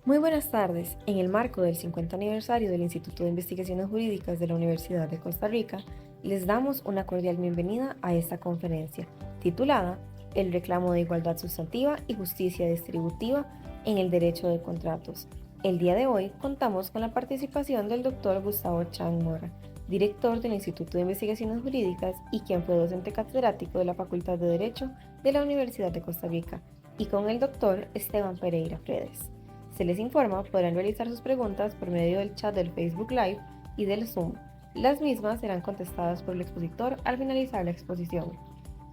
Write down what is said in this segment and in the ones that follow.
Muy buenas tardes. En el marco del 50 aniversario del Instituto de Investigaciones Jurídicas de la Universidad de Costa Rica, les damos una cordial bienvenida a esta conferencia, titulada El reclamo de igualdad sustantiva y justicia distributiva en el derecho de contratos. El día de hoy contamos con la participación del doctor Gustavo Chang Mora, director del Instituto de Investigaciones Jurídicas y quien fue docente catedrático de la Facultad de Derecho de la Universidad de Costa Rica, y con el doctor Esteban Pereira Fredes. Se les informa, podrán realizar sus preguntas por medio del chat del Facebook Live y del Zoom. Las mismas serán contestadas por el expositor al finalizar la exposición.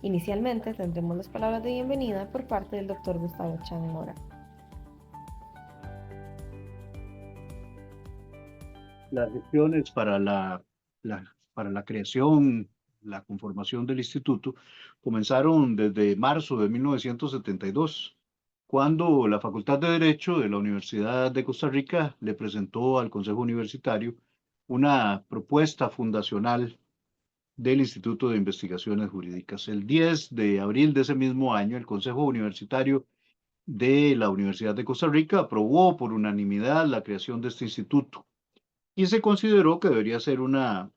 Inicialmente tendremos las palabras de bienvenida por parte del Dr. Gustavo Chang Mora. Las gestiones para la creación, la conformación del instituto, comenzaron desde marzo de 1972, cuando la Facultad de Derecho de la Universidad de Costa Rica le presentó al Consejo Universitario una propuesta fundacional del Instituto de Investigaciones Jurídicas. El 10 de abril de ese mismo año, el Consejo Universitario de la Universidad de Costa Rica aprobó por unanimidad la creación de este instituto y se consideró que debería ser una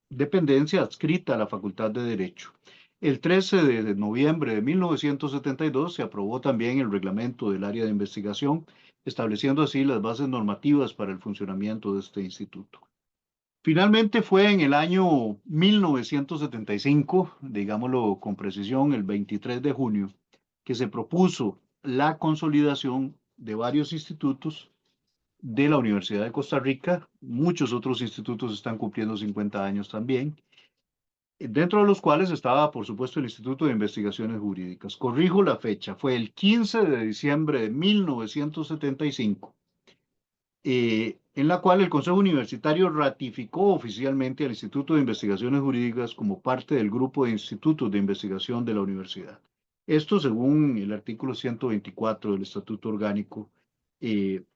dependencia adscrita a la Facultad de Derecho. El 13 de noviembre de 1972 se aprobó también el reglamento del área de investigación, estableciendo así las bases normativas para el funcionamiento de este instituto. Finalmente fue en el año 1975, digámoslo con precisión, el 23 de junio, que se propuso la consolidación de varios institutos de la Universidad de Costa Rica. Muchos otros institutos están cumpliendo 50 años también, dentro de los cuales estaba, por supuesto, el Instituto de Investigaciones Jurídicas. Corrijo la fecha, fue el 15 de diciembre de 1975, en la cual el Consejo Universitario ratificó oficialmente al Instituto de Investigaciones Jurídicas como parte del grupo de institutos de investigación de la universidad. Esto según el artículo 124 del Estatuto Orgánico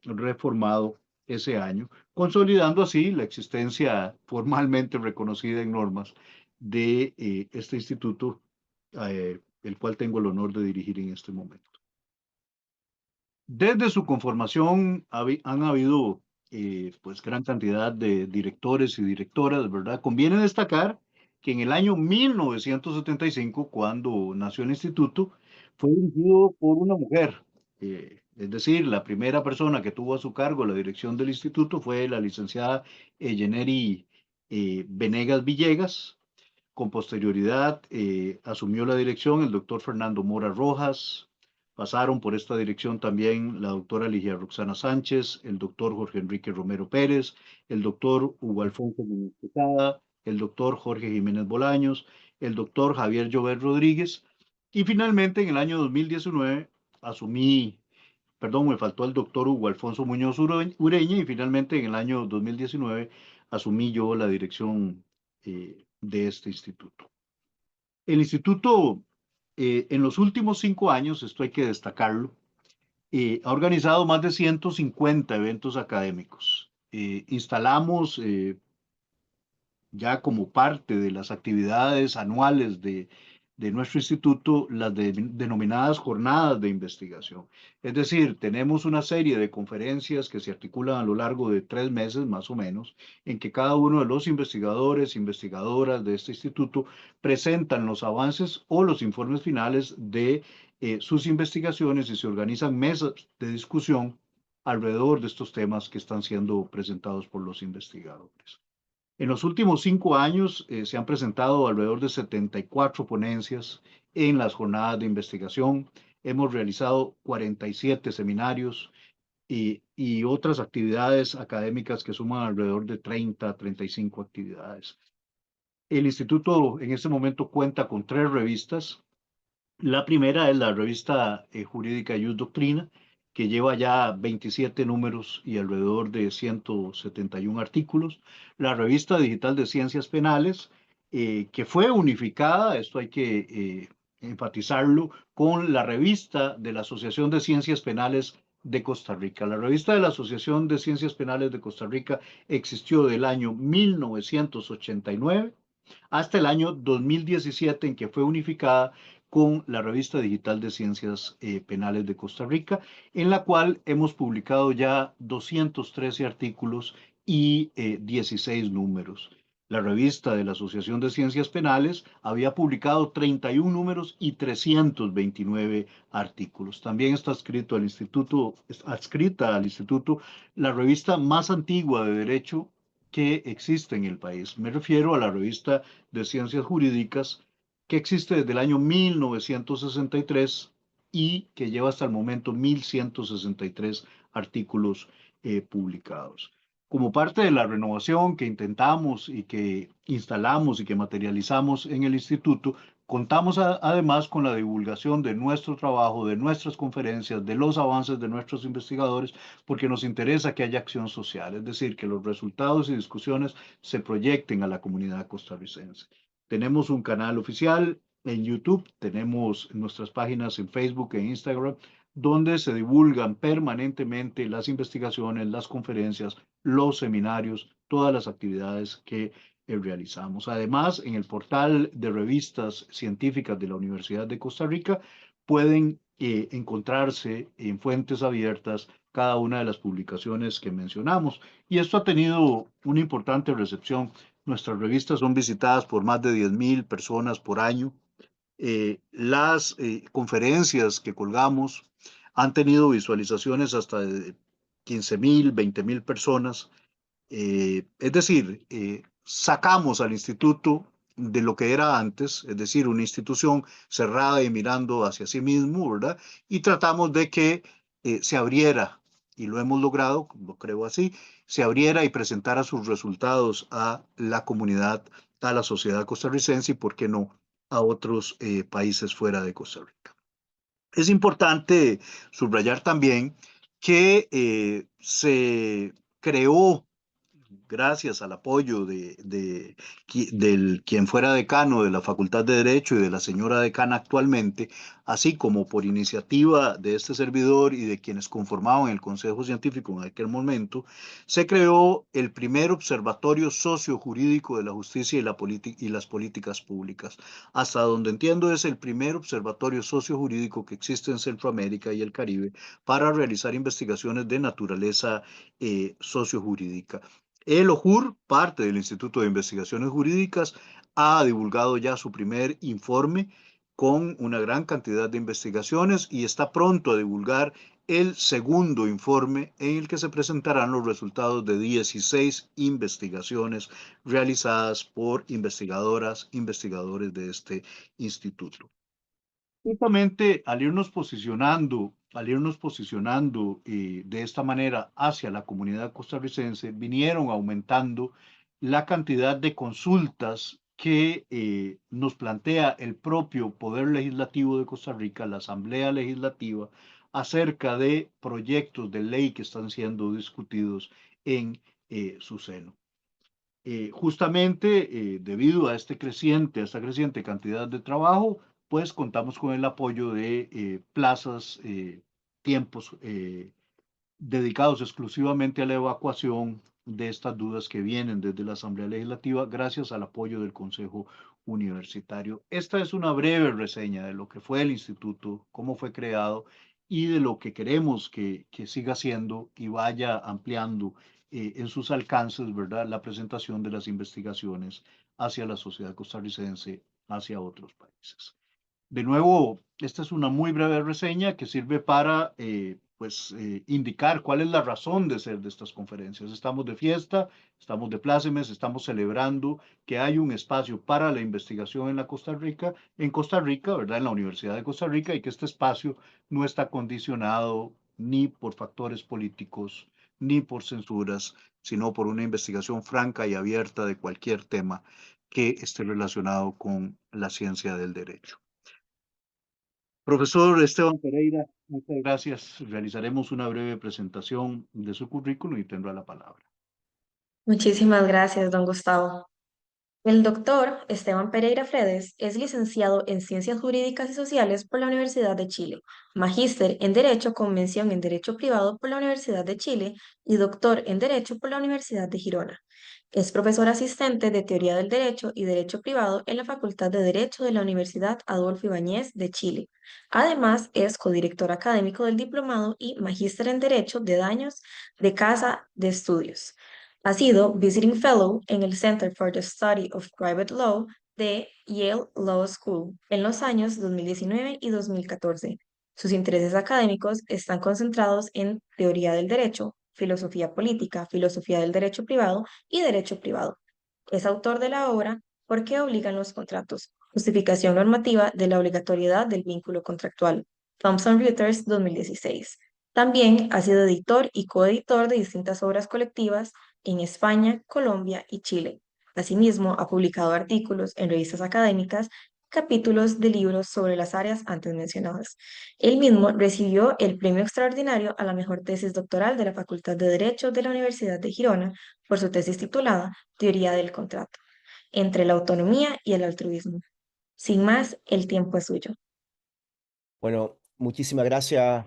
reformado ese año, consolidando así la existencia formalmente reconocida en normas de este instituto, el cual tengo el honor de dirigir en este momento. Desde su conformación han habido pues gran cantidad de directores y directoras, ¿verdad? Conviene destacar que en el año 1975, cuando nació el instituto, fue dirigido por una mujer. Es decir, la primera persona que tuvo a su cargo la dirección del instituto fue la licenciada Yeneri Venegas Villegas. Con posterioridad asumió la dirección el doctor Fernando Mora Rojas. Pasaron por esta dirección también la doctora Ligia Roxana Sánchez, el doctor Jorge Enrique Romero Pérez, el doctor Hugo Alfonso Muñoz Quesada, el doctor Jorge Jiménez Bolaños, el doctor Javier Llover Rodríguez. Y finalmente, en el año 2019, asumí, perdón, me faltó el doctor Hugo Alfonso Muñoz Ureña, y finalmente en el año 2019 asumí yo la dirección de este instituto. El instituto, en los últimos 5 años, esto hay que destacarlo, ha organizado más de 150 eventos académicos. Instalamos ya como parte de las actividades anuales de nuestro instituto las denominadas jornadas de investigación. Es decir, tenemos una serie de conferencias que se articulan a lo largo de 3 meses más o menos, en que cada uno de los investigadores, investigadoras de este instituto presentan los avances o los informes finales de sus investigaciones y se organizan mesas de discusión alrededor de estos temas que están siendo presentados por los investigadores. En los últimos 5 años se han presentado alrededor de 74 ponencias en las jornadas de investigación. Hemos realizado 47 seminarios y otras actividades académicas que suman alrededor de 30 a 35 actividades. El instituto en este momento cuenta con 3 revistas. La primera es la revista jurídica Jus Doctrina, que lleva ya 27 números y alrededor de 171 artículos. La revista digital de Ciencias Penales, que fue unificada, esto hay que enfatizarlo, con la revista de la Asociación de Ciencias Penales de Costa Rica. La revista de la Asociación de Ciencias Penales de Costa Rica existió del año 1989 hasta el año 2017, en que fue unificada con la revista digital de Ciencias Penales de Costa Rica, en la cual hemos publicado ya 213 artículos y 16 números. La revista de la Asociación de Ciencias Penales había publicado 31 números y 329 artículos. También está adscrita al instituto la revista más antigua de derecho que existe en el país. Me refiero a la revista de Ciencias Jurídicas que existe desde el año 1963 y que lleva hasta el momento 1163 artículos publicados. Como parte de la renovación que intentamos y que instalamos y que materializamos en el instituto, contamos además con la divulgación de nuestro trabajo, de nuestras conferencias, de los avances de nuestros investigadores, porque nos interesa que haya acción social, es decir, que los resultados y discusiones se proyecten a la comunidad costarricense. Tenemos un canal oficial en YouTube, tenemos nuestras páginas en Facebook e Instagram, donde se divulgan permanentemente las investigaciones, las conferencias, los seminarios, todas las actividades que realizamos. Además, en el portal de revistas científicas de la Universidad de Costa Rica pueden encontrarse en fuentes abiertas cada una de las publicaciones que mencionamos. Y esto ha tenido una importante recepción. Nuestras revistas son visitadas por más de 10.000 personas por año. Las conferencias que colgamos han tenido visualizaciones hasta de 15.000, 20.000 personas. Es decir, sacamos al instituto de lo que era antes, es decir, una institución cerrada y mirando hacia sí mismo, ¿verdad? Y tratamos de que se abriera, y lo hemos logrado, lo creo así, se abriera y presentara sus resultados a la comunidad, a la sociedad costarricense y, ¿por qué no?, a otros países fuera de Costa Rica. Es importante subrayar también que se creó gracias al apoyo del quien fuera decano de la Facultad de Derecho y de la señora decana actualmente, así como por iniciativa de este servidor y de quienes conformaban el Consejo Científico en aquel momento, se creó el primer observatorio sociojurídico de la justicia y las políticas públicas. Hasta donde entiendo es el primer observatorio sociojurídico que existe en Centroamérica y el Caribe para realizar investigaciones de naturaleza sociojurídica. El OJUR, parte del Instituto de Investigaciones Jurídicas, ha divulgado ya su primer informe con una gran cantidad de investigaciones y está pronto a divulgar el segundo informe en el que se presentarán los resultados de 16 investigaciones realizadas por investigadoras, investigadores de este instituto. Justamente al irnos posicionando de esta manera hacia la comunidad costarricense, vinieron aumentando la cantidad de consultas que nos plantea el propio Poder Legislativo de Costa Rica, la Asamblea Legislativa, acerca de proyectos de ley que están siendo discutidos en su seno. Justamente debido a esta creciente cantidad de trabajo, pues contamos con el apoyo de plazas, tiempos dedicados exclusivamente a la evacuación de estas dudas que vienen desde la Asamblea Legislativa, gracias al apoyo del Consejo Universitario. Esta es una breve reseña de lo que fue el instituto, cómo fue creado y de lo que queremos que siga siendo y vaya ampliando en sus alcances, ¿verdad?, la presentación de las investigaciones hacia la sociedad costarricense, hacia otros países. De nuevo, esta es una muy breve reseña que sirve para indicar cuál es la razón de ser de estas conferencias. Estamos de fiesta, estamos de plácemes, estamos celebrando que hay un espacio para la investigación en Costa Rica, ¿verdad? En la Universidad de Costa Rica, y que este espacio no está condicionado ni por factores políticos, ni por censuras, sino por una investigación franca y abierta de cualquier tema que esté relacionado con la ciencia del derecho. Profesor Esteban Pereira, muchas gracias. Realizaremos una breve presentación de su currículum y tendrá la palabra. Muchísimas gracias, don Gustavo. El doctor Esteban Pereira Fredes es licenciado en Ciencias Jurídicas y Sociales por la Universidad de Chile, magíster en Derecho con mención en Derecho Privado por la Universidad de Chile y doctor en Derecho por la Universidad de Girona. Es profesor asistente de Teoría del Derecho y Derecho Privado en la Facultad de Derecho de la Universidad Adolfo Ibáñez de Chile. Además, es codirector académico del diplomado y magíster en Derecho de Daños de Casa de Estudios. Ha sido Visiting Fellow en el Center for the Study of Private Law de Yale Law School en los años 2019 y 2014. Sus intereses académicos están concentrados en teoría del derecho, filosofía política, filosofía del derecho privado y derecho privado. Es autor de la obra ¿Por qué obligan los contratos? Justificación normativa de la obligatoriedad del vínculo contractual. Thomson Reuters 2016. También ha sido editor y coeditor de distintas obras colectivas en España, Colombia y Chile. Asimismo, ha publicado artículos en revistas académicas, capítulos de libros sobre las áreas antes mencionadas. Él mismo recibió el premio extraordinario a la mejor tesis doctoral de la Facultad de Derecho de la Universidad de Girona por su tesis titulada Teoría del contrato, entre la autonomía y el altruismo. Sin más, el tiempo es suyo. Bueno, muchísimas gracias,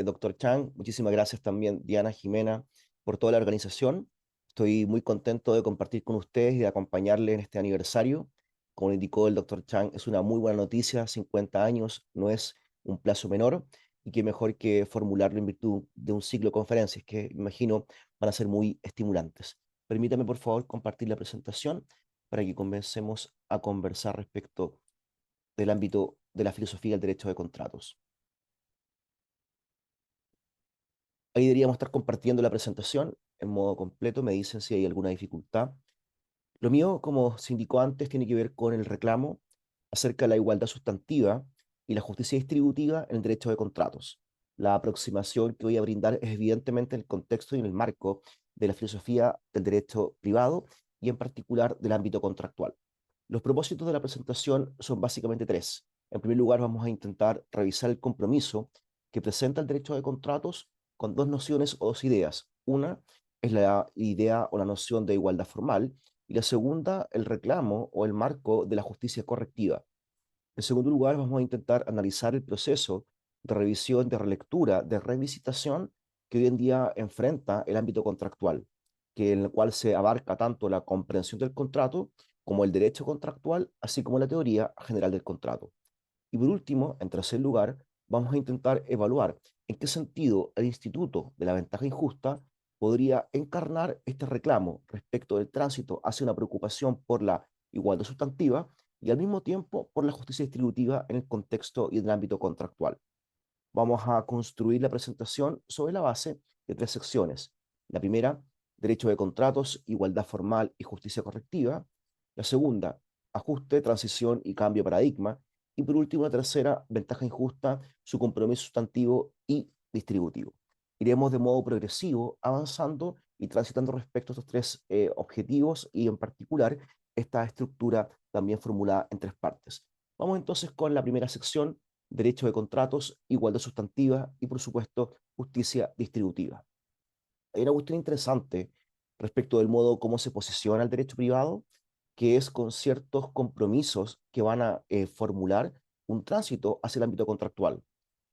doctor Chang. Muchísimas gracias también, Diana Jimena, por toda la organización. Estoy muy contento de compartir con ustedes y de acompañarles en este aniversario. Como indicó el doctor Chang, es una muy buena noticia. 50 años no es un plazo menor y qué mejor que formularlo en virtud de un ciclo de conferencias que imagino van a ser muy estimulantes. Permítame, por favor, compartir la presentación para que comencemos a conversar respecto del ámbito de la filosofía del derecho de contratos. Ahí deberíamos estar compartiendo la presentación en modo completo. Me dicen si hay alguna dificultad. Lo mío, como se indicó antes, tiene que ver con el reclamo acerca de la igualdad sustantiva y la justicia distributiva en el derecho de contratos. La aproximación que voy a brindar es evidentemente en el contexto y en el marco de la filosofía del derecho privado y en particular del ámbito contractual. Los propósitos de la presentación son básicamente tres. En primer lugar, vamos a intentar revisar el compromiso que presenta el derecho de contratos con dos nociones o dos ideas. Una es la idea o la noción de igualdad formal y la segunda, el reclamo o el marco de la justicia correctiva. En segundo lugar, vamos a intentar analizar el proceso de revisión, de relectura, de revisitación que hoy en día enfrenta el ámbito contractual, en el cual se abarca tanto la comprensión del contrato como el derecho contractual, así como la teoría general del contrato. Y por último, en tercer lugar, vamos a intentar evaluar en qué sentido el instituto de la ventaja injusta podría encarnar este reclamo respecto del tránsito hacia una preocupación por la igualdad sustantiva y al mismo tiempo por la justicia distributiva en el contexto y en el ámbito contractual. Vamos a construir la presentación sobre la base de tres secciones. La primera, derecho de contratos, igualdad formal y justicia correctiva. La segunda, ajuste, transición y cambio de paradigma. Y por último, la tercera, ventaja injusta, su compromiso sustantivo y distributivo. Iremos de modo progresivo avanzando y transitando respecto a estos tres objetivos y en particular esta estructura también formulada en tres partes. Vamos entonces con la primera sección, derecho de contratos, igualdad sustantiva y, por supuesto, justicia distributiva. Hay una cuestión interesante respecto del modo cómo se posiciona el derecho privado, que es con ciertos compromisos que van a formular un tránsito hacia el ámbito contractual.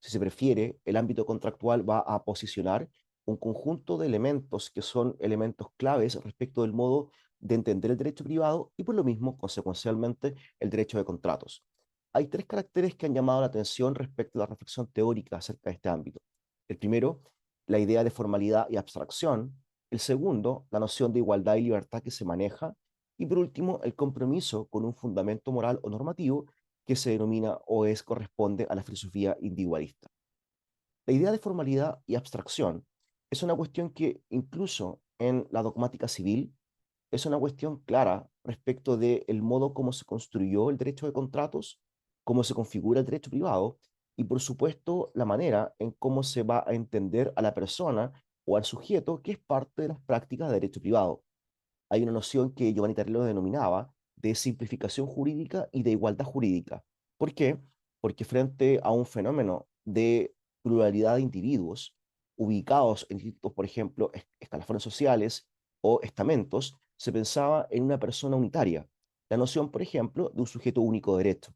Si se prefiere, el ámbito contractual va a posicionar un conjunto de elementos que son elementos claves respecto del modo de entender el derecho privado y por lo mismo, consecuencialmente, el derecho de contratos. Hay tres caracteres que han llamado la atención respecto a la reflexión teórica acerca de este ámbito. El primero, la idea de formalidad y abstracción. El segundo, la noción de igualdad y libertad que se maneja. Y por último, el compromiso con un fundamento moral o normativo que se denomina o corresponde a la filosofía individualista. La idea de formalidad y abstracción es una cuestión que incluso en la dogmática civil es una cuestión clara respecto del modo como se construyó el derecho de contratos, cómo se configura el derecho privado y, por supuesto, la manera en cómo se va a entender a la persona o al sujeto que es parte de las prácticas de derecho privado. Hay una noción que Giovanni Tarello denominaba de simplificación jurídica y de igualdad jurídica. ¿Por qué? Porque frente a un fenómeno de pluralidad de individuos ubicados en distintos, por ejemplo, escalafones sociales o estamentos, se pensaba en una persona unitaria, la noción, por ejemplo, de un sujeto único de derecho.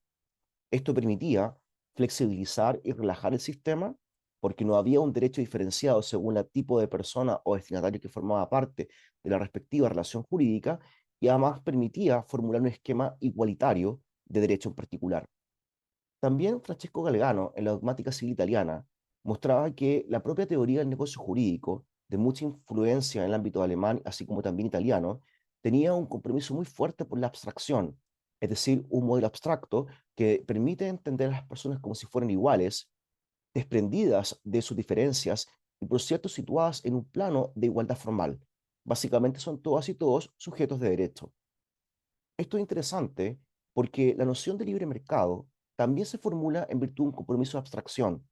Esto permitía flexibilizar y relajar el sistema porque no había un derecho diferenciado según el tipo de persona o destinatario que formaba parte de la respectiva relación jurídica y además permitía formular un esquema igualitario de derecho en particular. También Francesco Galgano, en la dogmática civil italiana, mostraba que la propia teoría del negocio jurídico, de mucha influencia en el ámbito alemán, así como también italiano, tenía un compromiso muy fuerte por la abstracción, es decir, un modelo abstracto que permite entender a las personas como si fueran iguales, desprendidas de sus diferencias y, por cierto, situadas en un plano de igualdad formal. Básicamente son todas y todos sujetos de derecho. Esto es interesante porque la noción de libre mercado también se formula en virtud de un compromiso de abstracción,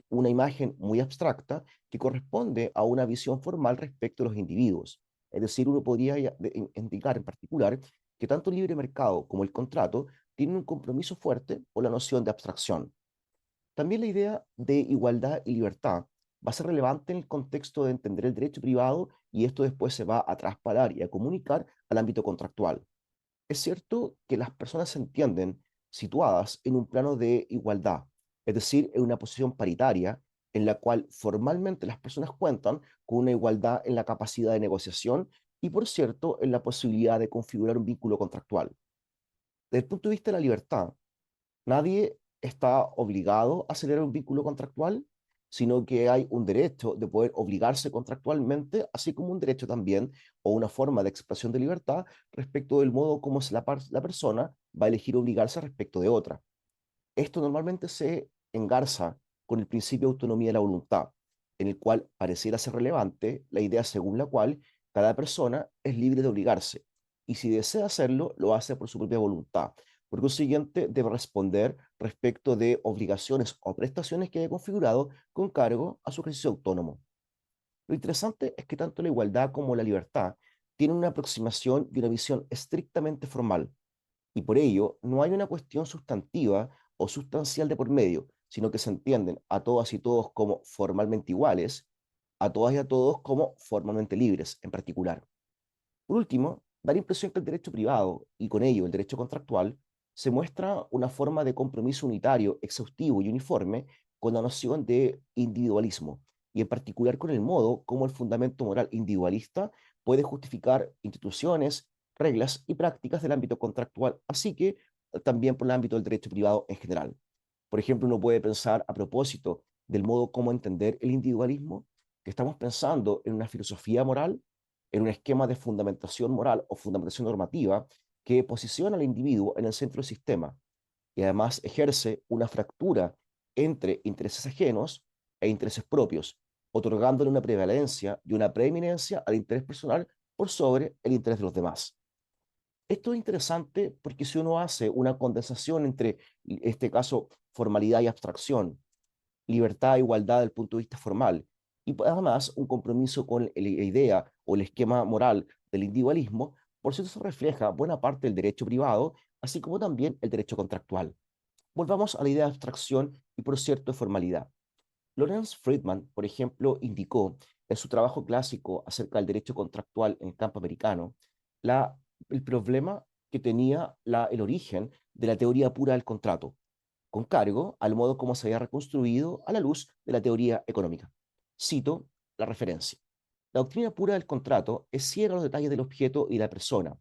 una imagen muy abstracta que corresponde a una visión formal respecto a los individuos. Es decir, uno podría indicar en particular que tanto el libre mercado como el contrato tienen un compromiso fuerte con la noción de abstracción. También la idea de igualdad y libertad va a ser relevante en el contexto de entender el derecho privado y esto después se va a traspalar y a comunicar al ámbito contractual. Es cierto que las personas se entienden situadas en un plano de igualdad, es decir, en una posición paritaria en la cual formalmente las personas cuentan con una igualdad en la capacidad de negociación y, por cierto, en la posibilidad de configurar un vínculo contractual. Desde el punto de vista de la libertad, nadie está obligado a celebrar un vínculo contractual, sino que hay un derecho de poder obligarse contractualmente, así como un derecho también o una forma de expresión de libertad respecto del modo como la persona va a elegir obligarse respecto de otra. Esto normalmente se engarza con el principio de autonomía de la voluntad, en el cual pareciera ser relevante la idea según la cual cada persona es libre de obligarse, y si desea hacerlo, lo hace por su propia voluntad. Por consiguiente, debe responder respecto de obligaciones o prestaciones que haya configurado con cargo a su ejercicio autónomo. Lo interesante es que tanto la igualdad como la libertad tienen una aproximación y una visión estrictamente formal, y por ello no hay una cuestión sustantiva o sustancial de por medio, sino que se entienden a todas y todos como formalmente iguales, a todas y a todos como formalmente libres en particular. Por último, da la impresión que el derecho privado, y con ello el derecho contractual, se muestra una forma de compromiso unitario, exhaustivo y uniforme con la noción de individualismo, y en particular con el modo como el fundamento moral individualista puede justificar instituciones, reglas y prácticas del ámbito contractual, así que también por el ámbito del derecho privado en general. Por ejemplo, uno puede pensar a propósito del modo como entender el individualismo, que estamos pensando en una filosofía moral, en un esquema de fundamentación moral o fundamentación normativa que posiciona al individuo en el centro del sistema y además ejerce una fractura entre intereses ajenos e intereses propios, otorgándole una prevalencia y una preeminencia al interés personal por sobre el interés de los demás. Esto es interesante porque si uno hace una condensación entre, en este caso, formalidad y abstracción, libertad e igualdad desde el punto de vista formal, y además un compromiso con la idea o el esquema moral del individualismo, por eso se refleja buena parte del derecho privado, así como también el derecho contractual. Volvamos a la idea de abstracción y, por cierto, de formalidad. Lawrence Friedman, por ejemplo, indicó en su trabajo clásico acerca del derecho contractual en el campo americano la, el problema que tenía el origen de la teoría pura del contrato, con cargo al modo como se había reconstruido a la luz de la teoría económica. Cito la referencia. La doctrina pura del contrato es ciega a los detalles del objeto y de la persona.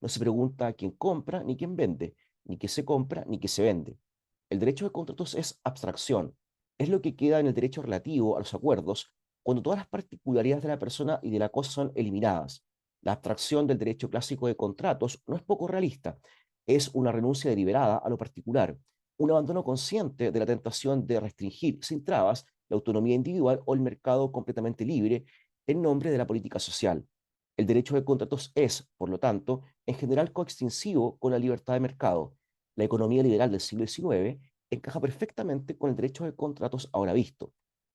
No se pregunta quién compra ni quién vende, ni qué se compra ni qué se vende. El derecho de contratos es abstracción. Es lo que queda en el derecho relativo a los acuerdos cuando todas las particularidades de la persona y de la cosa son eliminadas. La abstracción del derecho clásico de contratos no es poco realista. Es una renuncia deliberada a lo particular, un abandono consciente de la tentación de restringir sin trabas la autonomía individual o el mercado completamente libre en nombre de la política social. El derecho de contratos es, por lo tanto, en general coextensivo con la libertad de mercado. La economía liberal del siglo XIX encaja perfectamente con el derecho de contratos ahora visto.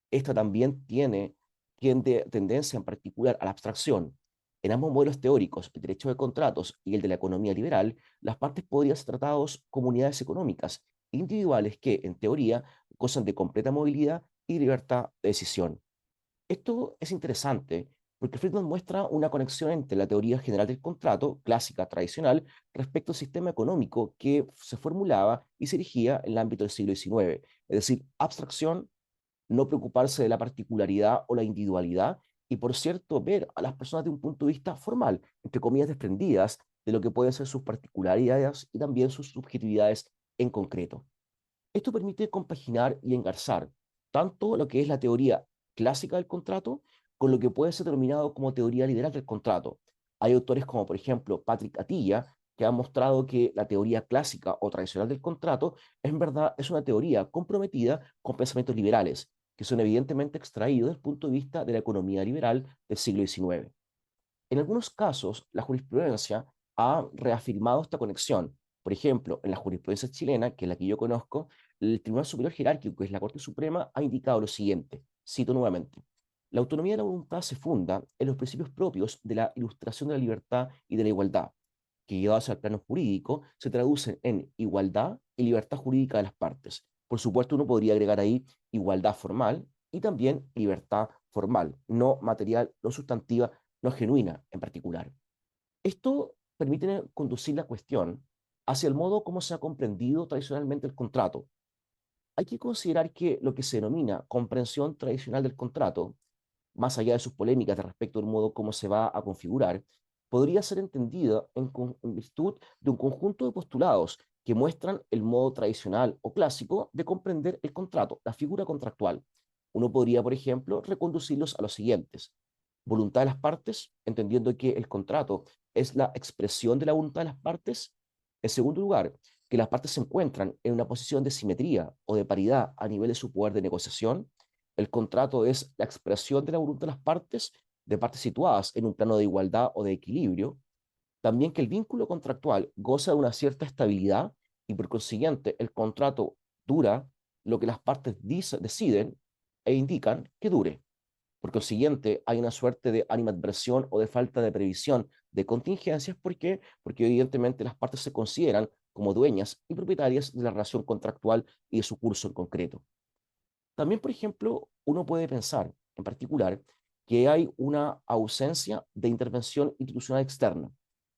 Esta también tiene tendencia en particular a la abstracción. En ambos modelos teóricos, el derecho de contratos y el de la economía liberal, las partes podrían ser tratados como unidades económicas individuales que, en teoría, gozan de completa movilidad y libertad de decisión. Esto es interesante Porque Friedman muestra una conexión entre la teoría general del contrato, clásica, tradicional, respecto al sistema económico que se formulaba y se erigía en el ámbito del siglo XIX. Es decir, abstracción, no preocuparse de la particularidad o la individualidad, y por cierto, ver a las personas de un punto de vista formal, entre comillas, desprendidas de lo que pueden ser sus particularidades y también sus subjetividades en concreto. Esto permite compaginar y engarzar tanto lo que es la teoría clásica del contrato con lo que puede ser denominado como teoría liberal del contrato. Hay autores como, por ejemplo, Patrick Atiyah, que han mostrado que la teoría clásica o tradicional del contrato en verdad es una teoría comprometida con pensamientos liberales, que son evidentemente extraídos desde el punto de vista de la economía liberal del siglo XIX. En algunos casos, la jurisprudencia ha reafirmado esta conexión. Por ejemplo, en la jurisprudencia chilena, que es la que yo conozco, el Tribunal Superior Jerárquico, que es la Corte Suprema, ha indicado lo siguiente, cito nuevamente: la autonomía de la voluntad se funda en los principios propios de la ilustración de la libertad y de la igualdad, que llevados al plano jurídico se traducen en igualdad y libertad jurídica de las partes. Por supuesto, uno podría agregar ahí igualdad formal y también libertad formal, no material, no sustantiva, no genuina en particular. Esto permite conducir la cuestión hacia el modo como se ha comprendido tradicionalmente el contrato. Hay que considerar que lo que se denomina comprensión tradicional del contrato, más allá de sus polémicas de respecto al modo como se va a configurar, podría ser entendida en virtud de un conjunto de postulados que muestran el modo tradicional o clásico de comprender el contrato, la figura contractual. Uno podría, por ejemplo, reconducirlos a los siguientes: voluntad de las partes, entendiendo que el contrato es la expresión de la voluntad de las partes. En segundo lugar, que las partes se encuentran en una posición de simetría o de paridad a nivel de su poder de negociación. El contrato es la expresión de la voluntad de partes situadas en un plano de igualdad o de equilibrio. También que el vínculo contractual goza de una cierta estabilidad y por consiguiente el contrato dura lo que las partes deciden e indican que dure. Por consiguiente, hay una suerte de animadversión o de falta de previsión de contingencias. ¿Por qué? Porque evidentemente las partes se consideran como dueñas y propietarias de la relación contractual y de su curso en concreto. También, por ejemplo, uno puede pensar en particular que hay una ausencia de intervención institucional externa.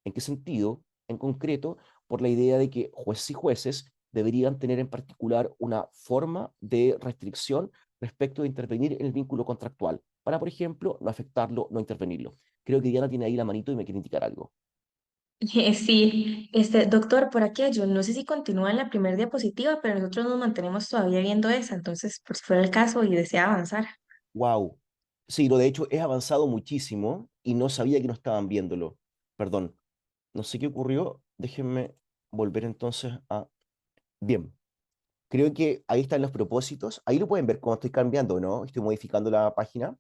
¿En qué sentido? En concreto, por la idea de que jueces y jueces deberían tener en particular una forma de restricción respecto de intervenir en el vínculo contractual, para, por ejemplo, no afectarlo, no intervenirlo. Creo que Diana tiene ahí la manito y me quiere indicar algo. Sí, doctor, por aquí yo no sé si continúa en la primera diapositiva, pero nosotros nos mantenemos todavía viendo esa, entonces, por si fuera el caso y desea avanzar. Wow. Sí, lo de hecho es avanzado muchísimo y no sabía que no estaban viéndolo. Perdón. No sé qué ocurrió. Déjenme volver entonces a... Bien, creo que ahí están los propósitos. Ahí lo pueden ver cómo estoy cambiando, ¿no? Estoy modificando la página.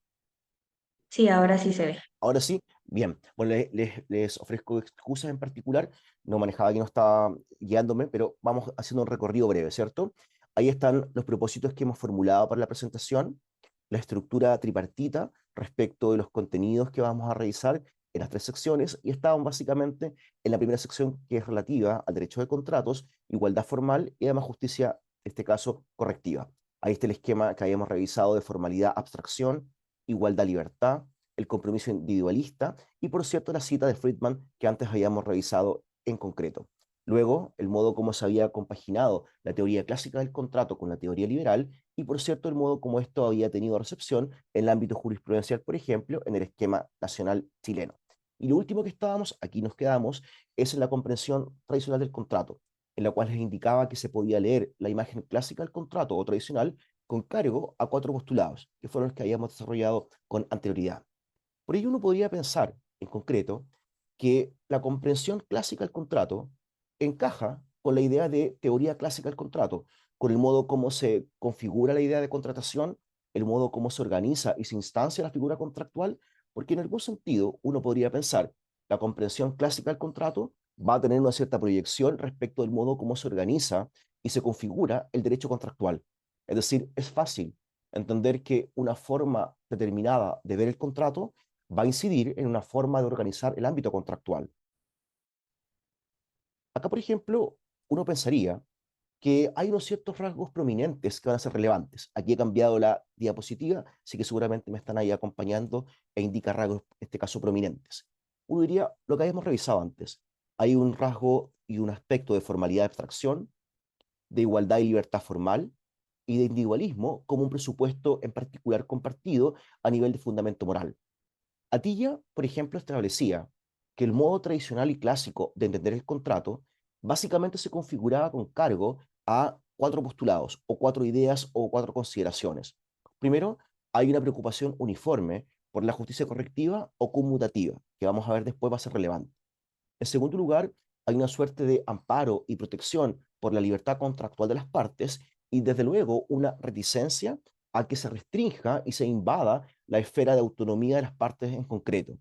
Sí, ahora sí se ve. Ahora sí, bien. Bueno, les ofrezco excusas en particular. No manejaba que no estaba guiándome, pero vamos haciendo un recorrido breve, ¿cierto? Ahí están los propósitos que hemos formulado para la presentación, la estructura tripartita respecto de los contenidos que vamos a revisar en las tres secciones, y estaban básicamente en la primera sección, que es relativa al derecho de contratos, igualdad formal y además justicia, en este caso, correctiva. Ahí está el esquema que habíamos revisado de formalidad, abstracción, igualdad, libertad, el compromiso individualista y, por cierto, la cita de Friedman que antes habíamos revisado en concreto. Luego, el modo como se había compaginado la teoría clásica del contrato con la teoría liberal y, por cierto, el modo como esto había tenido recepción en el ámbito jurisprudencial, por ejemplo, en el esquema nacional chileno. Y lo último que estábamos, aquí nos quedamos, es en la comprensión tradicional del contrato, en la cual les indicaba que se podía leer la imagen clásica del contrato o tradicional con cargo a cuatro postulados, que fueron los que habíamos desarrollado con anterioridad. Por ello, uno podría pensar, en concreto, que la comprensión clásica del contrato encaja con la idea de teoría clásica del contrato, con el modo como se configura la idea de contratación, el modo como se organiza y se instancia la figura contractual, porque en algún sentido uno podría pensar la comprensión clásica del contrato va a tener una cierta proyección respecto del modo como se organiza y se configura el derecho contractual. Es decir, es fácil entender que una forma determinada de ver el contrato va a incidir en una forma de organizar el ámbito contractual. Acá, por ejemplo, uno pensaría que hay unos ciertos rasgos prominentes que van a ser relevantes. Aquí he cambiado la diapositiva, así que seguramente me están ahí acompañando e indica rasgos, en este caso, prominentes. Uno diría lo que habíamos revisado antes. Hay un rasgo y un aspecto de formalidad de abstracción, de igualdad y libertad formal, y de individualismo como un presupuesto en particular compartido a nivel de fundamento moral. Atilla, por ejemplo, establecía que el modo tradicional y clásico de entender el contrato básicamente se configuraba con cargo a cuatro postulados o cuatro ideas o cuatro consideraciones. Primero, hay una preocupación uniforme por la justicia correctiva o conmutativa, que vamos a ver después va a ser relevante. En segundo lugar, hay una suerte de amparo y protección por la libertad contractual de las partes y desde luego una reticencia a que se restrinja y se invada la esfera de autonomía de las partes en concreto.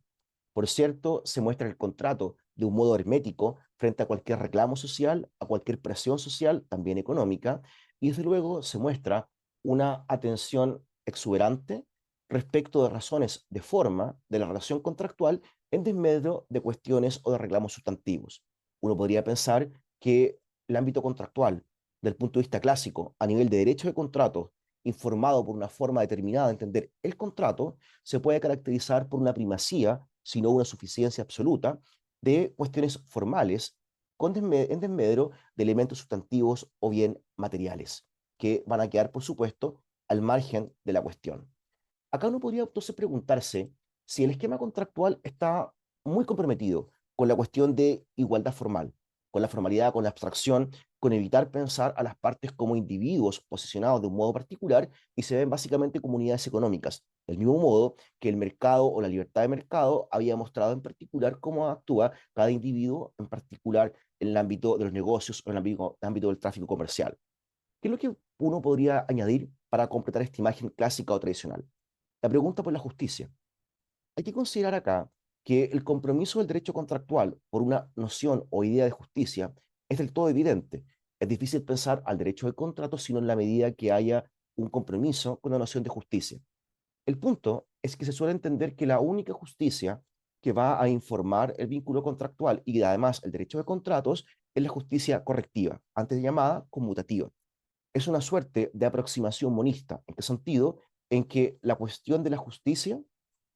Por cierto, se muestra el contrato de un modo hermético frente a cualquier reclamo social, a cualquier presión social, también económica, y desde luego se muestra una atención exuberante respecto de razones de forma de la relación contractual en desmedro de cuestiones o de reclamos sustantivos. Uno podría pensar que el ámbito contractual, del punto de vista clásico, a nivel de derecho de contrato, informado por una forma determinada de entender el contrato, se puede caracterizar por una primacía, sino una suficiencia absoluta, de cuestiones formales en desmedro de elementos sustantivos o bien materiales, que van a quedar, por supuesto, al margen de la cuestión. Acá uno podría entonces preguntarse si el esquema contractual está muy comprometido con la cuestión de igualdad formal, con la formalidad, con la abstracción, con evitar pensar a las partes como individuos posicionados de un modo particular y se ven básicamente como unidades económicas, del mismo modo que el mercado o la libertad de mercado había mostrado en particular cómo actúa cada individuo, en particular en el ámbito de los negocios o en el ámbito del tráfico comercial. ¿Qué es lo que uno podría añadir para completar esta imagen clásica o tradicional? La pregunta por la justicia. Hay que considerar acá que el compromiso del derecho contractual por una noción o idea de justicia es del todo evidente. Es difícil pensar al derecho de contrato sino en la medida que haya un compromiso con la noción de justicia. El punto es que se suele entender que la única justicia que va a informar el vínculo contractual y además el derecho de contratos es la justicia correctiva, antes llamada conmutativa. Es una suerte de aproximación monista. ¿En qué sentido? En que la cuestión de la justicia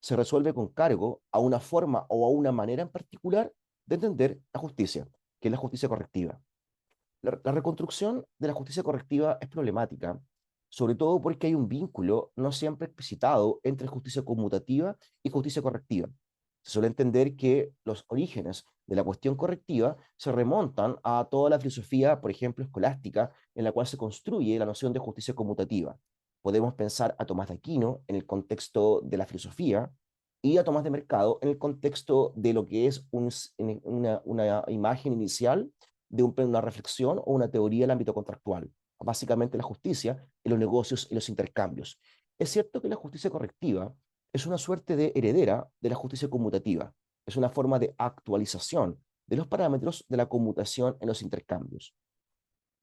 se resuelve con cargo a una forma o a una manera en particular de entender la justicia, que es la justicia correctiva. La reconstrucción de la justicia correctiva es problemática, sobre todo porque hay un vínculo no siempre explicitado entre justicia conmutativa y justicia correctiva. Se suele entender que los orígenes de la cuestión correctiva se remontan a toda la filosofía, por ejemplo, escolástica, en la cual se construye la noción de justicia conmutativa. Podemos pensar a Tomás de Aquino en el contexto de la filosofía y a Tomás de Mercado en el contexto de lo que es una imagen inicial de una reflexión o una teoría del ámbito contractual, básicamente la justicia en los negocios y los intercambios. Es cierto que la justicia correctiva es una suerte de heredera de la justicia conmutativa, es una forma de actualización de los parámetros de la conmutación en los intercambios.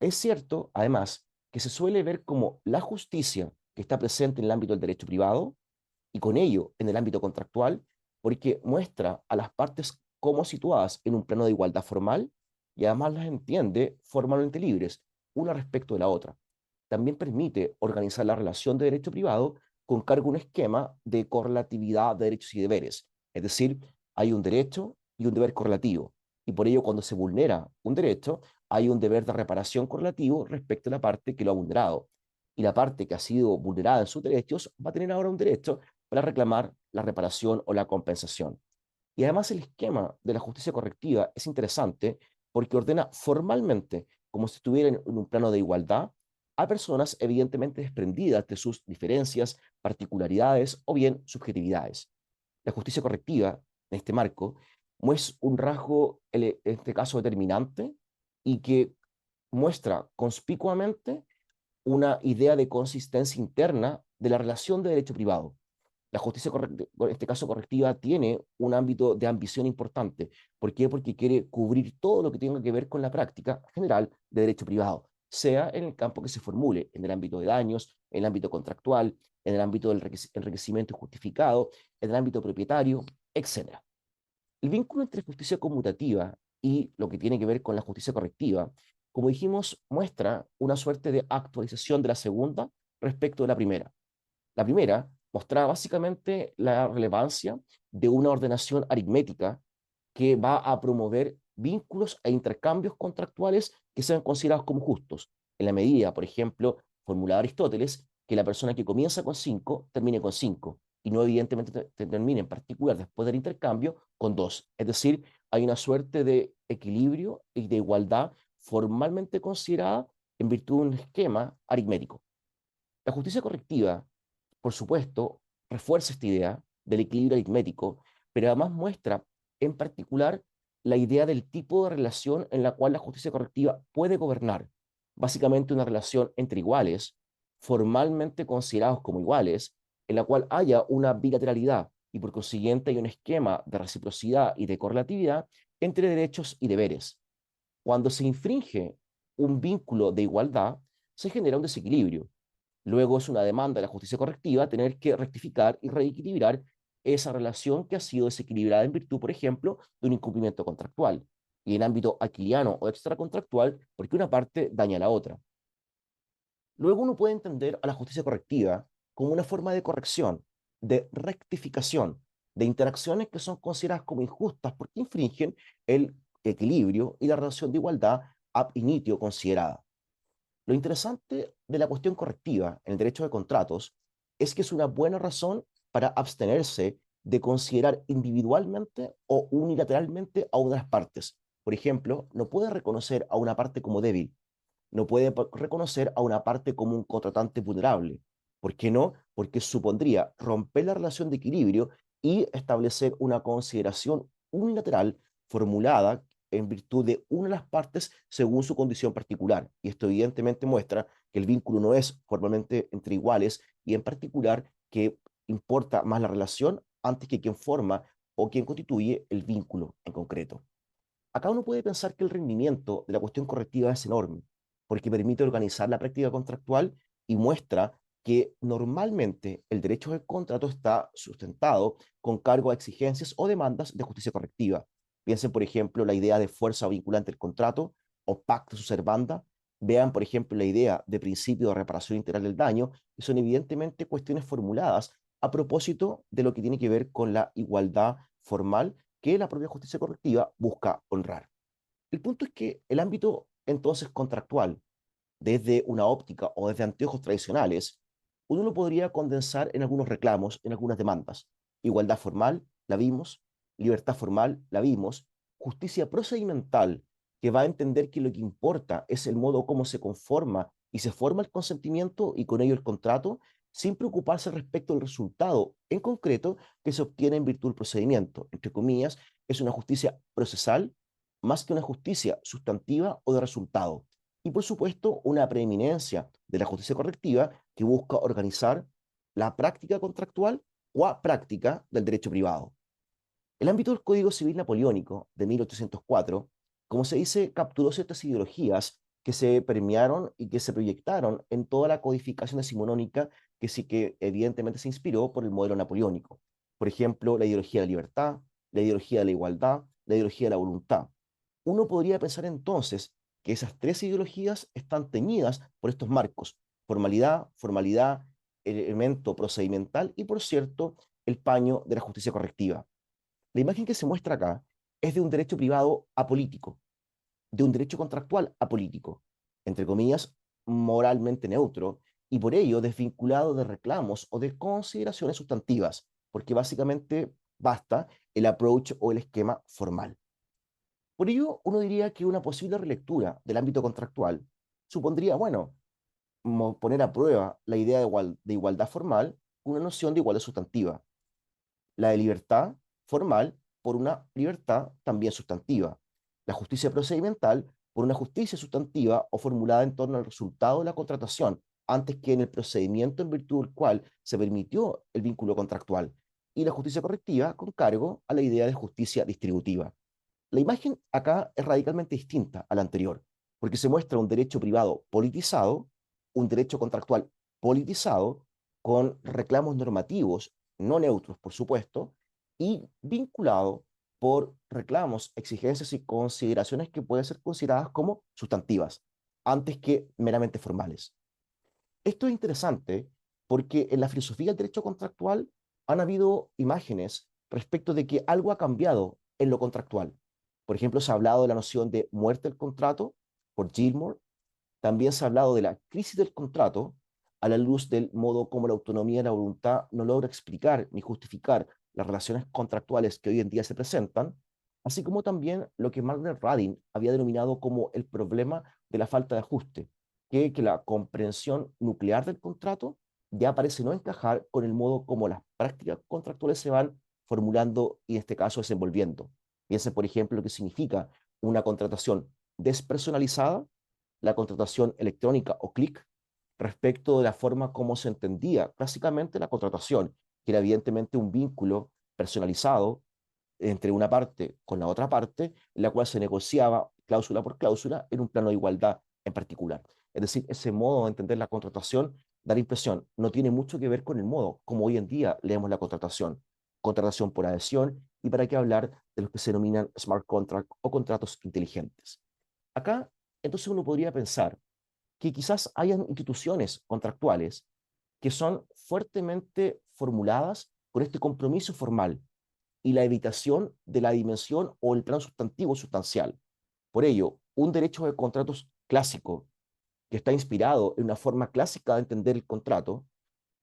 Es cierto, además, que se suele ver como la justicia que está presente en el ámbito del derecho privado y con ello en el ámbito contractual, porque muestra a las partes como situadas en un plano de igualdad formal y además las entiende formalmente libres, una respecto de la otra. También permite organizar la relación de derecho privado con cargo a un esquema de correlatividad de derechos y deberes. Es decir, hay un derecho y un deber correlativo. Y por ello, cuando se vulnera un derecho, hay un deber de reparación correlativo respecto a la parte que lo ha vulnerado. Y la parte que ha sido vulnerada en sus derechos va a tener ahora un derecho para reclamar la reparación o la compensación. Y además el esquema de la justicia correctiva es interesante porque ordena formalmente, como si estuvieran en un plano de igualdad, a personas evidentemente desprendidas de sus diferencias, particularidades o bien subjetividades. La justicia correctiva, en este marco, es un rasgo, en este caso, determinante y que muestra conspicuamente una idea de consistencia interna de la relación de derecho privado. La justicia, en este caso correctiva, tiene un ámbito de ambición importante. ¿Por qué? Porque quiere cubrir todo lo que tenga que ver con la práctica general de derecho privado, sea en el campo que se formule, en el ámbito de daños, en el ámbito contractual, en el ámbito del enriquecimiento justificado, en el ámbito propietario, etc. El vínculo entre justicia conmutativa y lo que tiene que ver con la justicia correctiva como dijimos, muestra una suerte de actualización de la segunda respecto de la primera. La primera mostraba básicamente la relevancia de una ordenación aritmética que va a promover vínculos e intercambios contractuales que sean considerados como justos, en la medida, por ejemplo, formulaba Aristóteles, que la persona que comienza con 5 termine con 5 y no evidentemente termine en particular después del intercambio con 2. Es decir, hay una suerte de equilibrio y de igualdad formalmente considerada en virtud de un esquema aritmético. La justicia correctiva, por supuesto, refuerza esta idea del equilibrio aritmético, pero además muestra en particular la idea del tipo de relación en la cual la justicia correctiva puede gobernar. Básicamente una relación entre iguales, formalmente considerados como iguales, en la cual haya una bilateralidad y por consiguiente hay un esquema de reciprocidad y de correlatividad entre derechos y deberes. Cuando se infringe un vínculo de igualdad, se genera un desequilibrio. Luego es una demanda de la justicia correctiva tener que rectificar y reequilibrar esa relación que ha sido desequilibrada en virtud, por ejemplo, de un incumplimiento contractual. Y en ámbito aquiliano o extracontractual, porque una parte daña a la otra. Luego uno puede entender a la justicia correctiva como una forma de corrección, de rectificación, de interacciones que son consideradas como injustas porque infringen el equilibrio y la relación de igualdad ab initio considerada. Lo interesante de la cuestión correctiva en el derecho de contratos es que es una buena razón para abstenerse de considerar individualmente o unilateralmente a una de las partes. Por ejemplo, no puede reconocer a una parte como débil, no puede reconocer a una parte como un contratante vulnerable. ¿Por qué no? Porque supondría romper la relación de equilibrio y establecer una consideración unilateral formulada en virtud de una de las partes según su condición particular. Y esto evidentemente muestra que el vínculo no es formalmente entre iguales y en particular que importa más la relación antes que quien forma o quien constituye el vínculo en concreto. Acá uno puede pensar que el rendimiento de la cuestión correctiva es enorme, porque permite organizar la práctica contractual y muestra que normalmente el derecho del contrato está sustentado con cargo a exigencias o demandas de justicia correctiva. Piensen, por ejemplo, la idea de fuerza vinculante del contrato o pacta su servanda. Vean, por ejemplo, la idea de principio de reparación integral del daño, que son evidentemente cuestiones formuladas a propósito de lo que tiene que ver con la igualdad formal que la propia justicia correctiva busca honrar. El punto es que el ámbito entonces contractual, desde una óptica o desde anteojos tradicionales, uno lo podría condensar en algunos reclamos, en algunas demandas. Igualdad formal, la vimos; libertad formal, la vimos; justicia procedimental, que va a entender que lo que importa es el modo como se conforma y se forma el consentimiento y con ello el contrato, sin preocuparse respecto del resultado en concreto que se obtiene en virtud del procedimiento. Entre comillas, es una justicia procesal más que una justicia sustantiva o de resultado. Y por supuesto, una preeminencia de la justicia correctiva que busca organizar la práctica contractual o a práctica del derecho privado. El ámbito del Código Civil Napoleónico de 1804, como se dice, capturó ciertas ideologías que se permearon y que se proyectaron en toda la codificación decimonónica que sí que evidentemente se inspiró por el modelo napoleónico. Por ejemplo, la ideología de la libertad, la ideología de la igualdad, la ideología de la voluntad. Uno podría pensar entonces que esas tres ideologías están teñidas por estos marcos: formalidad, formalidad, el elemento procedimental y, por cierto, el paño de la justicia correctiva. La imagen que se muestra acá es de un derecho privado apolítico, de un derecho contractual apolítico, entre comillas, moralmente neutro, y por ello desvinculado de reclamos o de consideraciones sustantivas, porque básicamente basta el approach o el esquema formal. Por ello, uno diría que una posible relectura del ámbito contractual supondría, bueno, poner a prueba la idea de igualdad formal con una noción de igualdad sustantiva, la de libertad formal por una libertad también sustantiva, la justicia procedimental por una justicia sustantiva o formulada en torno al resultado de la contratación, antes que en el procedimiento en virtud del cual se permitió el vínculo contractual, y la justicia correctiva con cargo a la idea de justicia distributiva. La imagen acá es radicalmente distinta a la anterior, porque se muestra un derecho privado politizado, un derecho contractual politizado, con reclamos normativos, no neutros, por supuesto, y vinculado por reclamos, exigencias y consideraciones que pueden ser consideradas como sustantivas, antes que meramente formales. Esto es interesante porque en la filosofía del derecho contractual han habido imágenes respecto de que algo ha cambiado en lo contractual. Por ejemplo, se ha hablado de la noción de muerte del contrato por Gilmore. También se ha hablado de la crisis del contrato a la luz del modo como la autonomía y la voluntad no logra explicar ni justificar las relaciones contractuales que hoy en día se presentan, así como también lo que Margaret Radin había denominado como el problema de la falta de ajuste, que la comprensión nuclear del contrato ya parece no encajar con el modo como las prácticas contractuales se van formulando y en este caso desenvolviendo. Piense, por ejemplo, lo que significa una contratación despersonalizada, la contratación electrónica o clic, respecto de la forma como se entendía clásicamente la contratación, que era evidentemente un vínculo personalizado entre una parte con la otra parte, en la cual se negociaba cláusula por cláusula en un plano de igualdad en particular. Es decir, ese modo de entender la contratación da la impresión, no tiene mucho que ver con el modo como hoy en día leemos la contratación. Contratación por adhesión y para qué hablar de los que se denominan smart contract o contratos inteligentes. Acá, entonces uno podría pensar que quizás hayan instituciones contractuales que son fuertemente formuladas con este compromiso formal y la evitación de la dimensión o el plano sustantivo sustancial. Por ello, un derecho de contratos clásico, que está inspirado en una forma clásica de entender el contrato,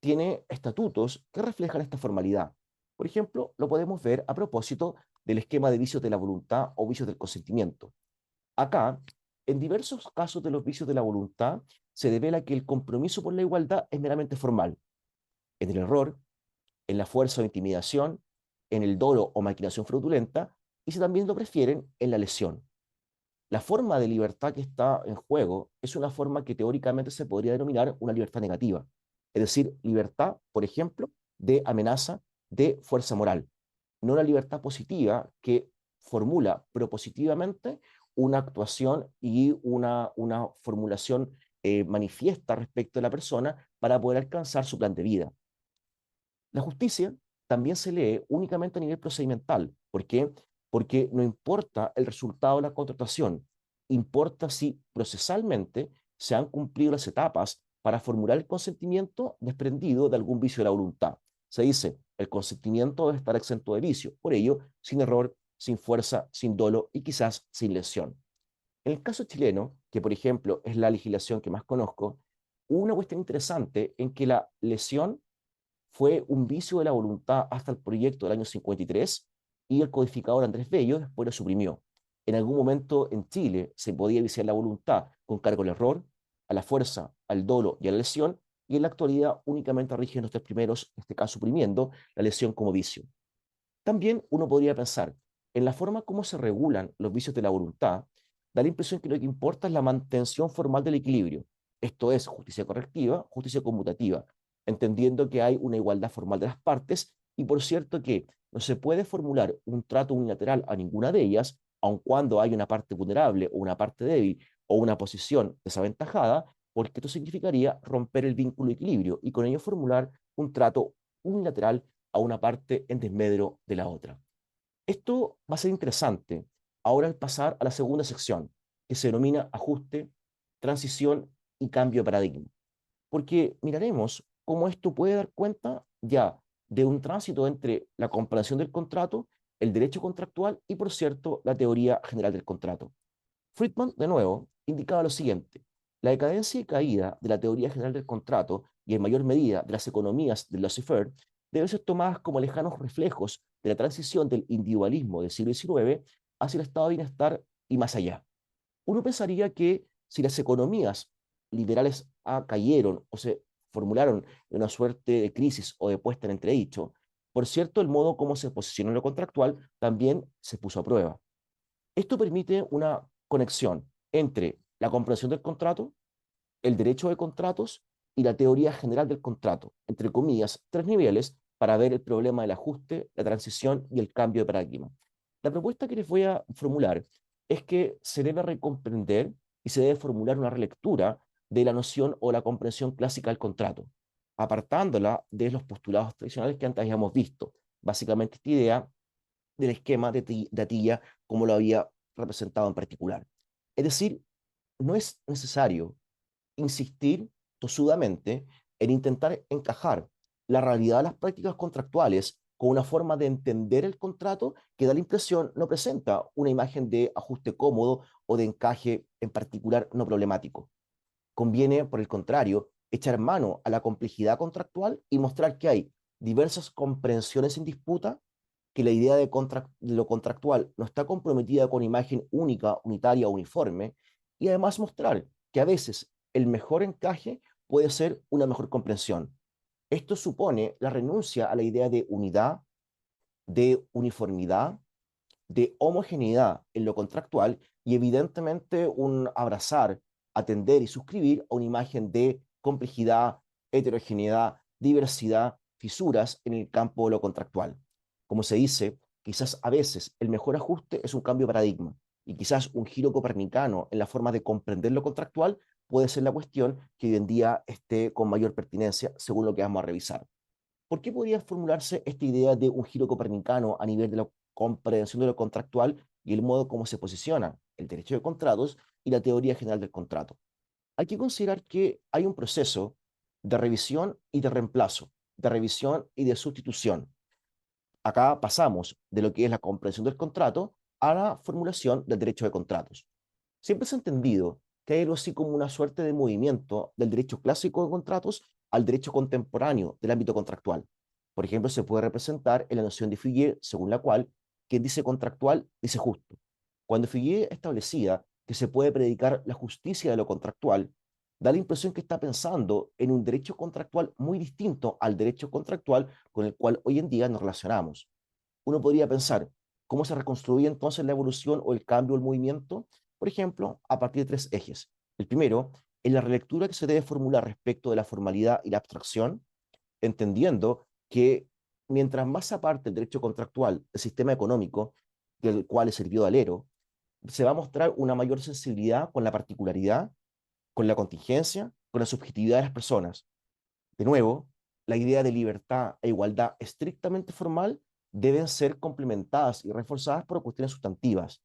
tiene estatutos que reflejan esta formalidad. Por ejemplo, lo podemos ver a propósito del esquema de vicios de la voluntad o vicios del consentimiento. Acá, en diversos casos de los vicios de la voluntad, se devela que el compromiso por la igualdad es meramente formal. En el error, en la fuerza o intimidación, en el dolo o maquinación fraudulenta, y si también lo prefieren, en la lesión. La forma de libertad que está en juego es una forma que teóricamente se podría denominar una libertad negativa. Es decir, libertad, por ejemplo, de amenaza de fuerza moral. No una libertad positiva que formula propositivamente una actuación y una formulación manifiesta respecto de la persona para poder alcanzar su plan de vida. La justicia también se lee únicamente a nivel procedimental. ¿Por qué? Porque no importa el resultado de la contratación, importa si procesalmente se han cumplido las etapas para formular el consentimiento desprendido de algún vicio de la voluntad. Se dice, el consentimiento debe estar exento de vicio, por ello, sin error, sin fuerza, sin dolo y quizás sin lesión. En el caso chileno, que por ejemplo es la legislación que más conozco, hubo una cuestión interesante en que la lesión fue un vicio de la voluntad hasta el proyecto del año 53 y el codificador Andrés Bello después lo suprimió. En algún momento en Chile se podía viciar la voluntad con cargo al error, a la fuerza, al dolo y a la lesión, y en la actualidad únicamente rigen los tres primeros, en este caso suprimiendo la lesión como vicio. También uno podría pensar en la forma como se regulan los vicios de la voluntad, da la impresión que lo que importa es la mantención formal del equilibrio. Esto es justicia correctiva, justicia conmutativa, entendiendo que hay una igualdad formal de las partes y por cierto que no se puede formular un trato unilateral a ninguna de ellas, aun cuando hay una parte vulnerable o una parte débil o una posición desaventajada, porque esto significaría romper el vínculo de equilibrio y con ello formular un trato unilateral a una parte en desmedro de la otra. Esto va a ser interesante ahora al pasar a la segunda sección, que se denomina ajuste, transición y cambio de paradigma, porque miraremos cómo esto puede dar cuenta ya de un tránsito entre la comprensión del contrato, el derecho contractual y, por cierto, la teoría general del contrato. Friedman, de nuevo, indicaba lo siguiente: la decadencia y caída de la teoría general del contrato y en mayor medida de las economías del laissez-faire deben ser tomadas como lejanos reflejos de la transición del individualismo del siglo XIX hacia el estado de bienestar y más allá. Uno pensaría que si las economías liberales cayeron o se formularon en una suerte de crisis o de puesta en entredicho, por cierto, el modo como se posicionó en lo contractual también se puso a prueba. Esto permite una conexión entre la comprensión del contrato, el derecho de contratos y la teoría general del contrato, entre comillas, tres niveles para ver el problema del ajuste, la transición y el cambio de paradigma. La propuesta que les voy a formular es que se debe recomprender y se debe formular una relectura de la noción o la comprensión clásica del contrato, apartándola de los postulados tradicionales que antes habíamos visto. Básicamente esta idea del esquema de Atilla como lo había representado en particular. Es decir, no es necesario insistir tosudamente en intentar encajar la realidad de las prácticas contractuales con una forma de entender el contrato que da la impresión no presenta una imagen de ajuste cómodo o de encaje en particular no problemático. Conviene, por el contrario, echar mano a la complejidad contractual y mostrar que hay diversas comprensiones en disputa, que la idea de lo contractual no está comprometida con imagen única, unitaria o uniforme, y además mostrar que a veces el mejor encaje puede ser una mejor comprensión. Esto supone la renuncia a la idea de unidad, de uniformidad, de homogeneidad en lo contractual y evidentemente un abrazar, atender y suscribir a una imagen de complejidad, heterogeneidad, diversidad, fisuras en el campo de lo contractual. Como se dice, quizás a veces el mejor ajuste es un cambio de paradigma y quizás un giro copernicano en la forma de comprender lo contractual puede ser la cuestión que hoy en día esté con mayor pertinencia según lo que vamos a revisar. ¿Por qué podría formularse esta idea de un giro copernicano a nivel de la comprensión de lo contractual y el modo como se posiciona el derecho de contratos y la teoría general del contrato? Hay que considerar que hay un proceso de revisión y de reemplazo, de revisión y de sustitución. Acá pasamos de lo que es la comprensión del contrato a la formulación del derecho de contratos. Siempre se ha entendido que hay algo así como una suerte de movimiento del derecho clásico de contratos al derecho contemporáneo del ámbito contractual. Por ejemplo, se puede representar en la noción de Figuier, según la cual quien dice contractual dice justo. Cuando Figuier establecía que se puede predicar la justicia de lo contractual, da la impresión que está pensando en un derecho contractual muy distinto al derecho contractual con el cual hoy en día nos relacionamos. Uno podría pensar, ¿cómo se reconstruye entonces la evolución o el cambio o el movimiento? Por ejemplo, a partir de tres ejes. El primero es la relectura que se debe formular respecto de la formalidad y la abstracción, entendiendo que mientras más aparte el derecho contractual del sistema económico, del cual le sirvió de alero, se va a mostrar una mayor sensibilidad con la particularidad, con la contingencia, con la subjetividad de las personas. De nuevo, la idea de libertad e igualdad estrictamente formal deben ser complementadas y reforzadas por cuestiones sustantivas,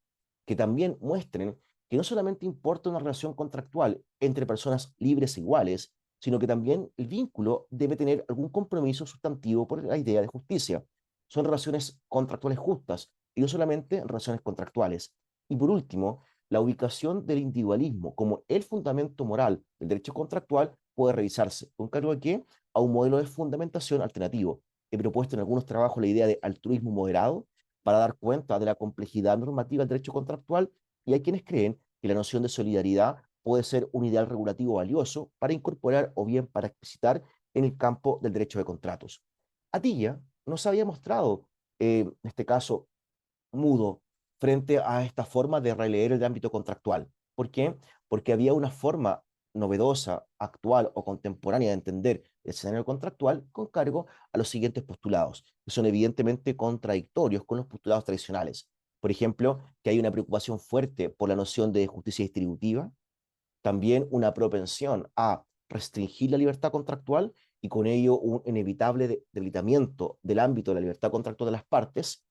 que también muestren que no solamente importa una relación contractual entre personas libres e iguales, sino que también el vínculo debe tener algún compromiso sustantivo por la idea de justicia. Son relaciones contractuales justas y no solamente relaciones contractuales. Y por último, la ubicación del individualismo como el fundamento moral del derecho contractual puede revisarse, con cargo a qué, a un modelo de fundamentación alternativo. He propuesto en algunos trabajos la idea de altruismo moderado para dar cuenta de la complejidad normativa del derecho contractual, y hay quienes creen que la noción de solidaridad puede ser un ideal regulativo valioso para incorporar o bien para explicitar en el campo del derecho de contratos. Atilla nos había mostrado, en este caso, mudo frente a esta forma de releer el ámbito contractual. ¿Por qué? Porque había una forma novedosa, actual o contemporánea de entender el escenario contractual con cargo a los siguientes postulados, que son evidentemente contradictorios con los postulados tradicionales. Por ejemplo, que hay una preocupación fuerte por la noción de justicia distributiva, también una propensión a restringir la libertad contractual y con ello un inevitable debilitamiento del ámbito de la libertad contractual de las partes,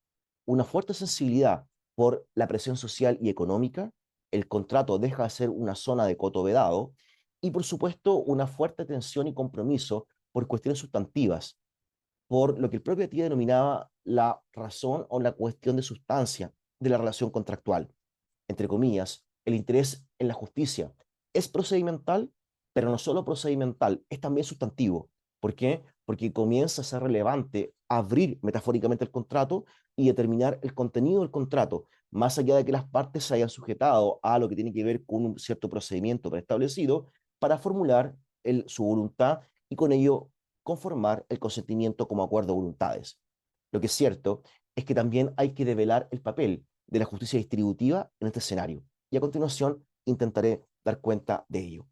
una fuerte sensibilidad por la presión social y económica, el contrato deja de ser una zona de coto vedado y por supuesto una fuerte tensión y compromiso por cuestiones sustantivas, por lo que el propio Atilla denominaba la razón o la cuestión de sustancia de la relación contractual. Entre comillas, el interés en la justicia es procedimental, pero no solo procedimental, es también sustantivo. ¿Por qué? Porque comienza a ser relevante abrir metafóricamente el contrato y determinar el contenido del contrato, más allá de que las partes se hayan sujetado a lo que tiene que ver con un cierto procedimiento preestablecido para formular su voluntad y con ello conformar el consentimiento como acuerdo de voluntades. Lo que es cierto es que también hay que develar el papel de la justicia distributiva en este escenario. Y a continuación intentaré dar cuenta de ello.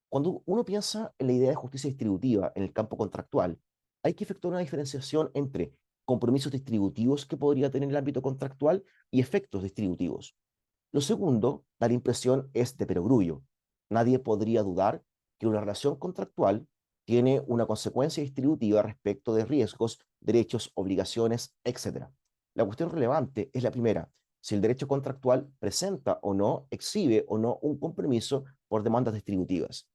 Cuando uno piensa en la idea de justicia distributiva en el campo contractual, hay que efectuar una diferenciación entre compromisos distributivos que podría tener el ámbito contractual y efectos distributivos. Lo segundo, da la impresión, es de perogrullo. Nadie podría dudar que una relación contractual tiene una consecuencia distributiva respecto de riesgos, derechos, obligaciones, etc. La cuestión relevante es la primera, si el derecho contractual presenta o no, exhibe o no un compromiso por demandas distributivas.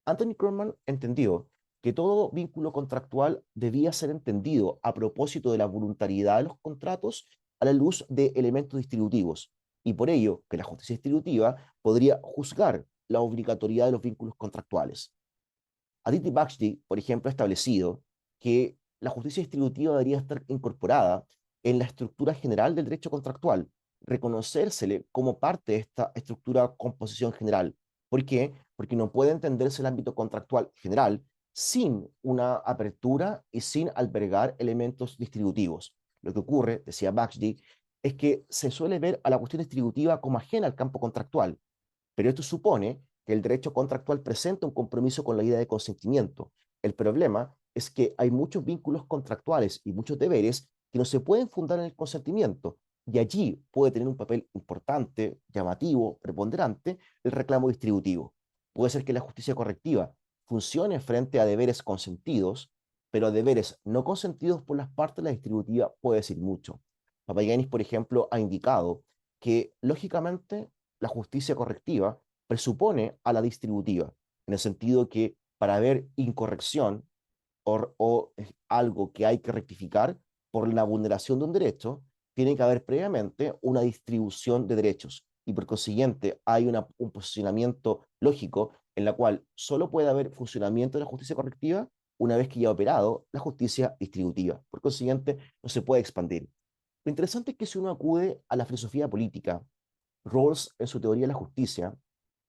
Anthony Cromman entendió que todo vínculo contractual debía ser entendido a propósito de la voluntariedad de los contratos a la luz de elementos distributivos, y por ello que la justicia distributiva podría juzgar la obligatoriedad de los vínculos contractuales. Aditi Bakshi, por ejemplo, ha establecido que la justicia distributiva debería estar incorporada en la estructura general del derecho contractual, reconocérsele como parte de esta estructura composición general. ¿Por qué? Porque no puede entenderse el ámbito contractual general sin una apertura y sin albergar elementos distributivos. Lo que ocurre, decía Bakshi, es que se suele ver a la cuestión distributiva como ajena al campo contractual, pero esto supone que el derecho contractual presenta un compromiso con la idea de consentimiento. El problema es que hay muchos vínculos contractuales y muchos deberes que no se pueden fundar en el consentimiento, y allí puede tener un papel importante, llamativo, preponderante, el reclamo distributivo. Puede ser que la justicia correctiva funcione frente a deberes consentidos, pero a deberes no consentidos por las partes, la distributiva puede decir mucho. Papagiannis, por ejemplo, ha indicado que, lógicamente, la justicia correctiva presupone a la distributiva, en el sentido que para haber incorrección o algo que hay que rectificar por la vulneración de un derecho, tiene que haber previamente una distribución de derechos, y por consiguiente hay un posicionamiento lógico en la cual solo puede haber funcionamiento de la justicia correctiva una vez que ya ha operado la justicia distributiva. Por consiguiente, no se puede expandir. Lo interesante es que si uno acude a la filosofía política, Rawls, en su teoría de la justicia,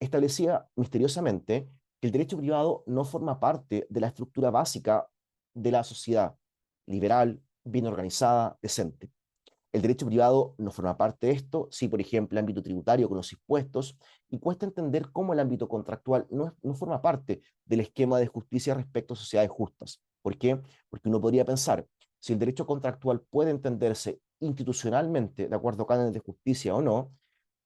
establecía misteriosamente que el derecho privado no forma parte de la estructura básica de la sociedad liberal, bien organizada, decente. El derecho privado no forma parte de esto, sí, por ejemplo, el ámbito tributario con los impuestos, y cuesta entender cómo el ámbito contractual no forma parte del esquema de justicia respecto a sociedades justas. ¿Por qué? Porque uno podría pensar, si el derecho contractual puede entenderse institucionalmente de acuerdo a cánones de justicia o no,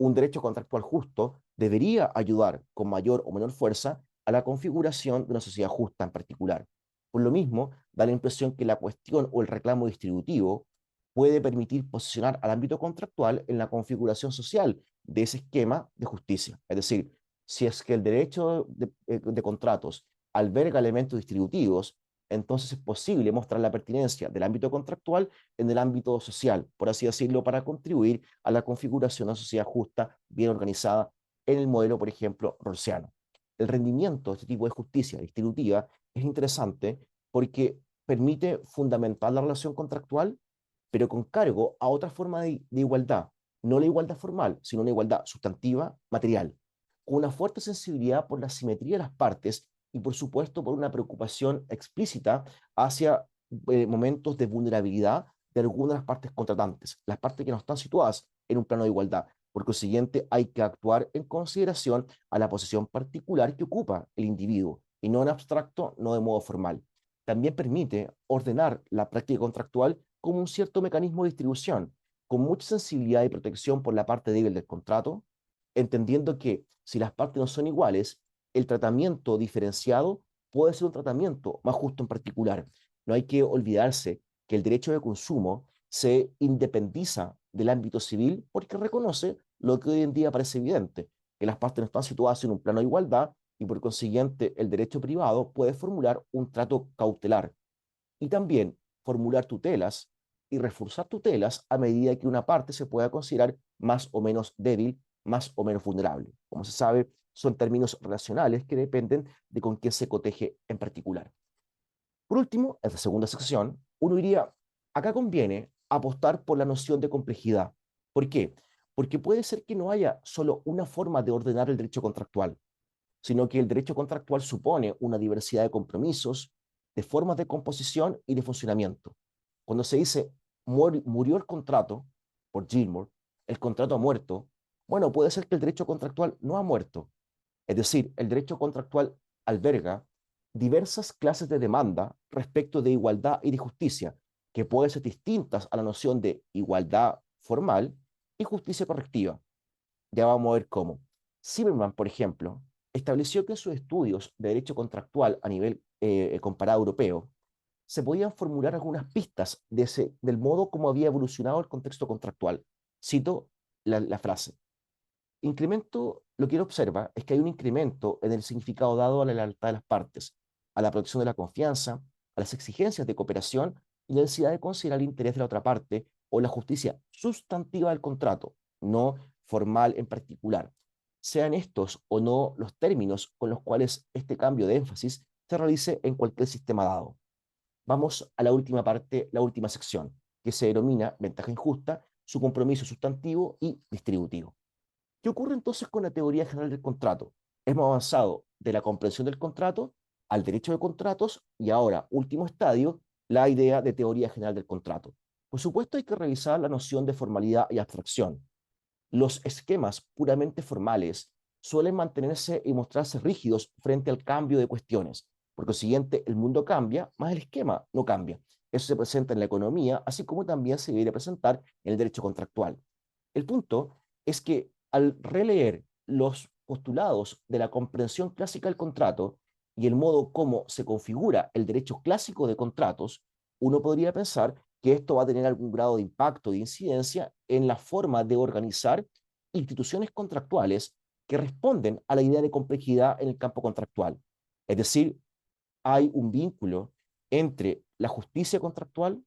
un derecho contractual justo debería ayudar con mayor o menor fuerza a la configuración de una sociedad justa en particular. Por lo mismo, da la impresión que la cuestión o el reclamo distributivo puede permitir posicionar al ámbito contractual en la configuración social de ese esquema de justicia. Es decir, si es que el derecho de contratos alberga elementos distributivos, entonces es posible mostrar la pertinencia del ámbito contractual en el ámbito social, por así decirlo, para contribuir a la configuración de una sociedad justa, bien organizada, en el modelo, por ejemplo, rawlsiano. El rendimiento de este tipo de justicia distributiva es interesante porque permite fundamentar la relación contractual, pero con cargo a otra forma de igualdad, no la igualdad formal, sino una igualdad sustantiva, material, con una fuerte sensibilidad por la simetría de las partes y, por supuesto, por una preocupación explícita hacia momentos de vulnerabilidad de algunas de las partes contratantes, las partes que no están situadas en un plano de igualdad. Por consiguiente, hay que actuar en consideración a la posición particular que ocupa el individuo, y no en abstracto, no de modo formal. También permite ordenar la práctica contractual como un cierto mecanismo de distribución, con mucha sensibilidad y protección por la parte débil del contrato, entendiendo que si las partes no son iguales, el tratamiento diferenciado puede ser un tratamiento más justo en particular. No hay que olvidarse que el derecho de consumo se independiza del ámbito civil porque reconoce lo que hoy en día parece evidente, que las partes no están situadas en un plano de igualdad, y por consiguiente el derecho privado puede formular un trato cautelar y también formular tutelas y reforzar tutelas a medida que una parte se pueda considerar más o menos débil, más o menos vulnerable. Como se sabe, son términos relacionales que dependen de con quién se coteje en particular. Por último, en la segunda sección, uno diría, acá conviene apostar por la noción de complejidad. ¿Por qué? Porque puede ser que no haya solo una forma de ordenar el derecho contractual, sino que el derecho contractual supone una diversidad de compromisos, de formas de composición y de funcionamiento. Cuando se dice murió el contrato por Gilmore, el contrato ha muerto, bueno, puede ser que el derecho contractual no ha muerto. Es decir, el derecho contractual alberga diversas clases de demanda respecto de igualdad y de justicia, que pueden ser distintas a la noción de igualdad formal y justicia correctiva. Ya vamos a ver cómo. Zimmerman, por ejemplo, estableció que en sus estudios de derecho contractual a nivel comparado europeo, se podían formular algunas pistas del modo como había evolucionado el contexto contractual. Cito la frase. Incremento, lo que él observa es que hay un incremento en el significado dado a la lealtad de las partes, a la protección de la confianza, a las exigencias de cooperación y la necesidad de considerar el interés de la otra parte o la justicia sustantiva del contrato, no formal en particular. Sean estos o no los términos con los cuales este cambio de énfasis se realice en cualquier sistema dado. Vamos a la última parte, la última sección, que se denomina ventaja injusta, su compromiso sustantivo y distributivo. ¿Qué ocurre entonces con la teoría general del contrato? Hemos avanzado de la comprensión del contrato al derecho de contratos y ahora, último estadio, la idea de teoría general del contrato. Por supuesto, hay que revisar la noción de formalidad y abstracción. Los esquemas puramente formales suelen mantenerse y mostrarse rígidos frente al cambio de cuestiones. Por consiguiente, el mundo cambia, más el esquema no cambia. Eso se presenta en la economía, así como también se debería presentar en el derecho contractual. El punto es que al releer los postulados de la comprensión clásica del contrato y el modo como se configura el derecho clásico de contratos, uno podría pensar que esto va a tener algún grado de impacto, de incidencia en la forma de organizar instituciones contractuales que responden a la idea de complejidad en el campo contractual. Es decir, hay un vínculo entre la justicia contractual,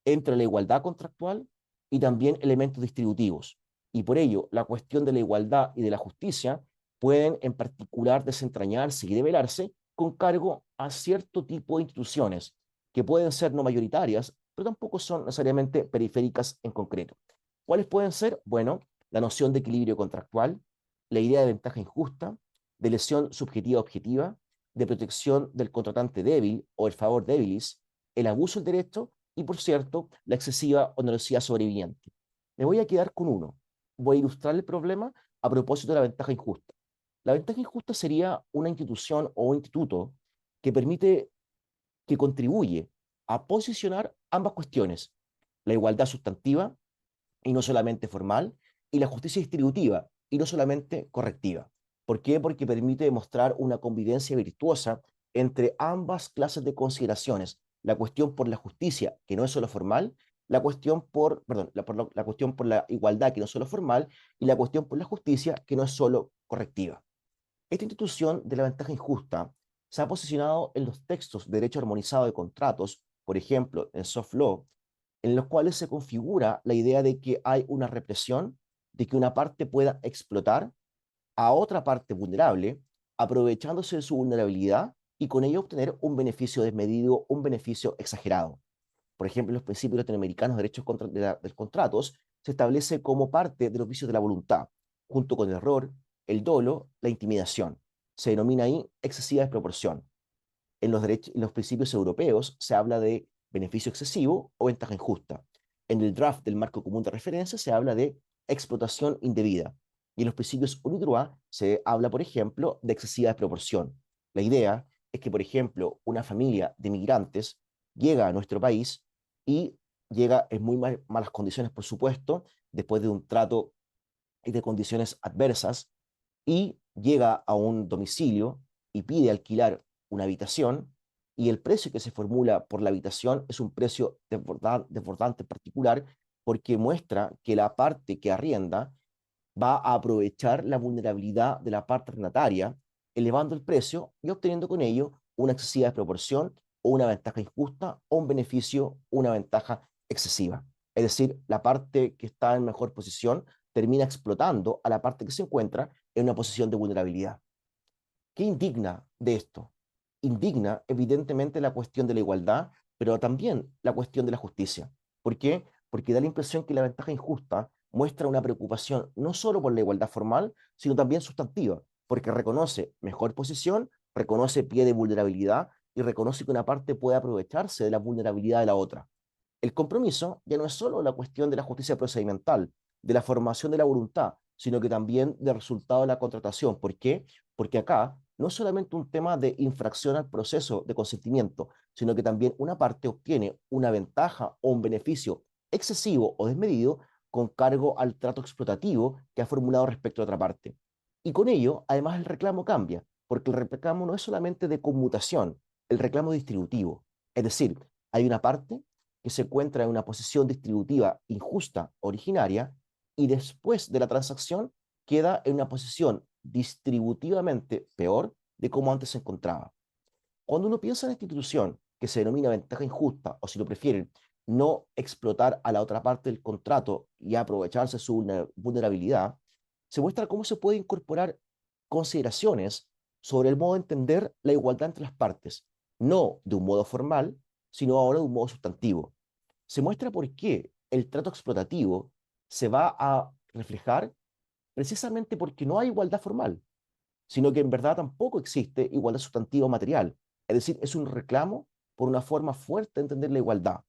entre la igualdad contractual y también elementos distributivos. Y por ello, la cuestión de la igualdad y de la justicia pueden en particular desentrañarse y develarse con cargo a cierto tipo de instituciones que pueden ser no mayoritarias, pero tampoco son necesariamente periféricas en concreto. ¿Cuáles pueden ser? Bueno, la noción de equilibrio contractual, la idea de ventaja injusta, de lesión subjetiva objetiva, de protección del contratante débil o el favor débilis, el abuso del derecho y, por cierto, la excesiva onerosidad sobreviviente. Me voy a quedar con uno. Voy a ilustrar el problema a propósito de la ventaja injusta. La ventaja injusta sería una institución o un instituto que permite, que contribuye a posicionar ambas cuestiones, la igualdad sustantiva y no solamente formal, y la justicia distributiva y no solamente correctiva. ¿Por qué? Porque permite demostrar una convivencia virtuosa entre ambas clases de consideraciones, la cuestión por la justicia, que no es solo formal, la cuestión por, perdón, la cuestión por la igualdad, que no es solo formal, y la cuestión por la justicia, que no es solo correctiva. Esta institución de la ventaja injusta se ha posicionado en los textos de derecho armonizado de contratos, por ejemplo, en soft law, en los cuales se configura la idea de que hay una represión, de que una parte pueda explotar a otra parte vulnerable, aprovechándose de su vulnerabilidad y con ello obtener un beneficio desmedido, un beneficio exagerado. Por ejemplo, en los principios latinoamericanos de derechos de contratos se establece como parte de los vicios de la voluntad, junto con el error, el dolo, la intimidación. Se denomina ahí excesiva desproporción. En los principios europeos se habla de beneficio excesivo o ventaja injusta. En el draft del marco común de referencia se habla de explotación indebida. Y en los principios UNIDROIT se habla, por ejemplo, de excesiva desproporción. La idea es que, por ejemplo, una familia de migrantes llega a nuestro país y llega en muy malas condiciones, por supuesto, después de un trato y de condiciones adversas, y llega a un domicilio y pide alquilar una habitación, y el precio que se formula por la habitación es un precio desbordante en particular, porque muestra que la parte que arrienda va a aprovechar la vulnerabilidad de la parte arrendataria, elevando el precio y obteniendo con ello una excesiva desproporción o una ventaja injusta o un beneficio, una ventaja excesiva. Es decir, la parte que está en mejor posición termina explotando a la parte que se encuentra en una posición de vulnerabilidad. ¿Qué indigna de esto? Indigna, evidentemente, la cuestión de la igualdad, pero también la cuestión de la justicia. ¿Por qué? Porque da la impresión que la ventaja injusta muestra una preocupación no solo por la igualdad formal, sino también sustantiva, porque reconoce mejor posición, reconoce pie de vulnerabilidad y reconoce que una parte puede aprovecharse de la vulnerabilidad de la otra. El compromiso ya no es solo la cuestión de la justicia procedimental, de la formación de la voluntad, sino que también del resultado de la contratación. ¿Por qué? Porque acá no es solamente un tema de infracción al proceso de consentimiento, sino que también una parte obtiene una ventaja o un beneficio excesivo o desmedido con cargo al trato explotativo que ha formulado respecto a otra parte. Y con ello, además, el reclamo cambia, porque el reclamo no es solamente de conmutación, el reclamo distributivo. Es decir, Hay una parte que se encuentra en una posición distributiva injusta originaria y después de la transacción queda en una posición distributivamente peor de como antes se encontraba. Cuando uno piensa en esta institución que se denomina ventaja injusta, o si lo prefieren, no explotar a la otra parte del contrato y aprovecharse su vulnerabilidad, se muestra cómo se puede incorporar consideraciones sobre el modo de entender la igualdad entre las partes, no de un modo formal, sino ahora de un modo sustantivo. Se muestra por qué el trato explotativo se va a reflejar precisamente porque no hay igualdad formal, sino que en verdad tampoco existe igualdad sustantiva o material. Es decir, es un reclamo por una forma fuerte de entender la igualdad.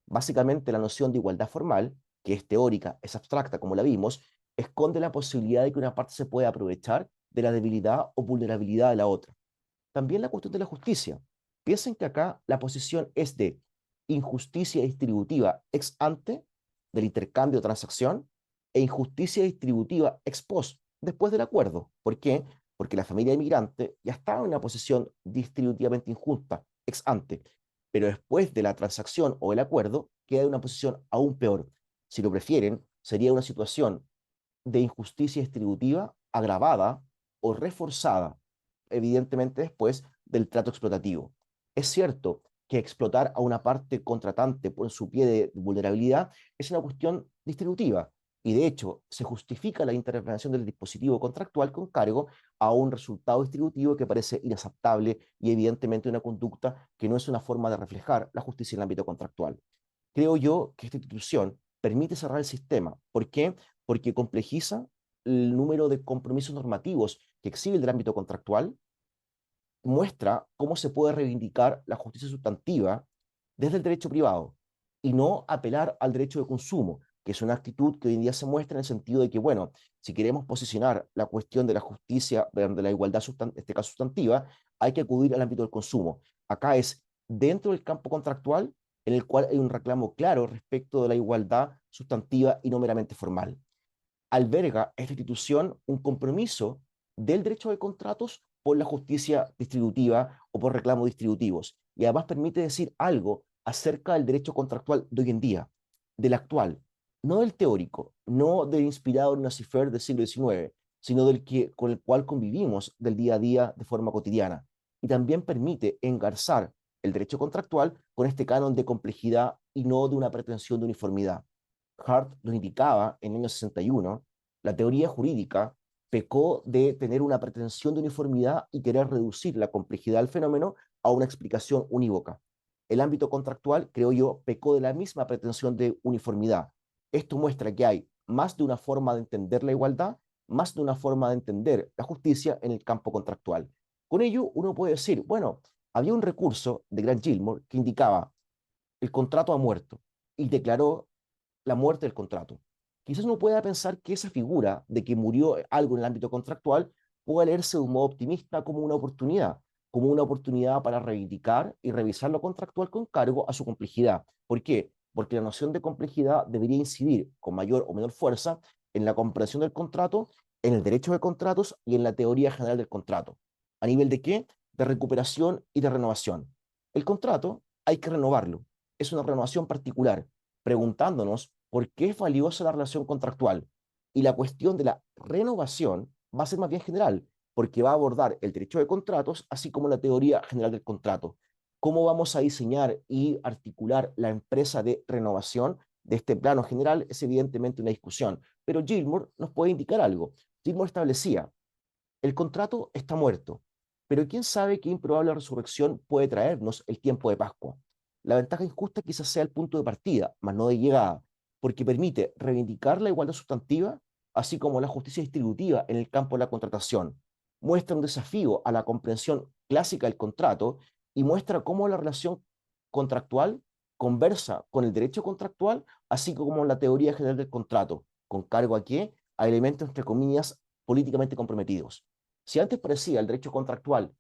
Básicamente, la noción de igualdad formal, que es teórica, es abstracta, como la vimos, esconde la posibilidad de que una parte se pueda aprovechar de la debilidad o vulnerabilidad de la otra. También la cuestión de la justicia. Piensen que acá la posición es de injusticia distributiva ex ante del intercambio o transacción e injusticia distributiva ex post después del acuerdo. ¿Por qué? Porque la familia inmigrante ya estaba en una posición distributivamente injusta ex ante, pero después de la transacción o el acuerdo queda en una posición aún peor. Si lo prefieren, sería una situación de injusticia distributiva agravada o reforzada, evidentemente después del trato explotativo. Es cierto que explotar a una parte contratante por su pie de vulnerabilidad es una cuestión distributiva y de hecho se justifica la intervención del dispositivo contractual con cargo a un resultado distributivo que parece inaceptable y evidentemente una conducta que no es una forma de reflejar la justicia en el ámbito contractual. Creo yo que esta institución permite cerrar el sistema. ¿Por qué? Porque complejiza el número de compromisos normativos que exhibe el ámbito contractual, muestra cómo se puede reivindicar la justicia sustantiva desde el derecho privado y no apelar al derecho de consumo, que es una actitud que hoy en día se muestra en el sentido de que, bueno, si queremos posicionar la cuestión de la justicia, de la igualdad, en este caso sustantiva, hay que acudir al ámbito del consumo. Acá es dentro del campo contractual en el cual hay un reclamo claro respecto de la igualdad sustantiva y no meramente formal. Alberga esta institución un compromiso del derecho de contratos por la justicia distributiva o por reclamos distributivos. Y además permite decir algo acerca del derecho contractual de hoy en día, del actual, no del teórico, no del inspirado en Nacifer del siglo XIX, sino del que, con el cual convivimos del día a día de forma cotidiana. Y también permite engarzar el derecho contractual con este canon de complejidad y no de una pretensión de uniformidad. Hart lo indicaba en el año 61, la teoría jurídica pecó de tener una pretensión de uniformidad y querer reducir la complejidad del fenómeno a una explicación unívoca. El ámbito contractual, creo yo, pecó de la misma pretensión de uniformidad. Esto muestra que hay más de una forma de entender la igualdad, más de una forma de entender la justicia en el campo contractual. Con ello, uno puede decir, bueno, había un recurso de Grant Gilmore que indicaba el contrato ha muerto y declaró la muerte del contrato. Quizás uno pueda pensar que esa figura de que murió algo en el ámbito contractual puede leerse de un modo optimista como una oportunidad para reivindicar y revisar lo contractual con cargo a su complejidad. ¿Por qué? Porque la noción de complejidad debería incidir con mayor o menor fuerza en la comprensión del contrato, en el derecho de contratos y en la teoría general del contrato. ¿A nivel de qué? De recuperación y de renovación. El contrato hay que renovarlo. Es una renovación particular, preguntándonos por qué es valiosa la relación contractual. Y la cuestión de la renovación va a ser más bien general, porque va a abordar el derecho de contratos, así como la teoría general del contrato. ¿Cómo vamos a diseñar y articular la empresa de renovación de este plano general? Es evidentemente una discusión, pero Gilmour nos puede indicar algo. Gilmour establecía, el contrato está muerto, pero quién sabe qué improbable resurrección puede traernos el tiempo de Pascua. La ventaja injusta quizás sea el punto de partida, mas no de llegada, porque permite reivindicar la igualdad sustantiva, así como la justicia distributiva en el campo de la contratación. Muestra un desafío a la comprensión clásica del contrato y muestra cómo la relación contractual conversa con el derecho contractual, así como la teoría general del contrato, con cargo a qué? A elementos, entre comillas, políticamente comprometidos. Si antes parecía el derecho contractual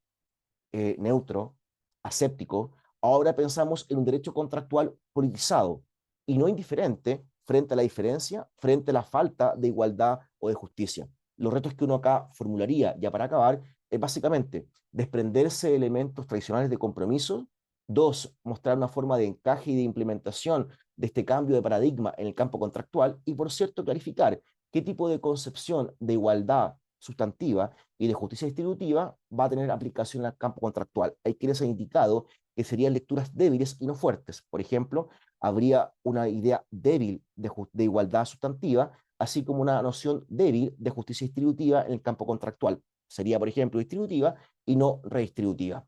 neutro, aséptico, ahora pensamos en un derecho contractual politizado y no indiferente frente a la diferencia, frente a la falta de igualdad o de justicia. Los retos que uno acá formularía, ya para acabar, es básicamente desprenderse de elementos tradicionales de compromiso Dos, mostrar una forma de encaje y de implementación de este cambio de paradigma en el campo contractual y, por cierto, clarificar qué tipo de concepción de igualdad sustantiva y de justicia distributiva va a tener aplicación al campo contractual. Hay quienes han indicado que serían lecturas débiles y no fuertes. Por ejemplo, habría una idea débil de igualdad sustantiva, así como una noción débil de justicia distributiva en el campo contractual. Sería, por ejemplo, distributiva y no redistributiva.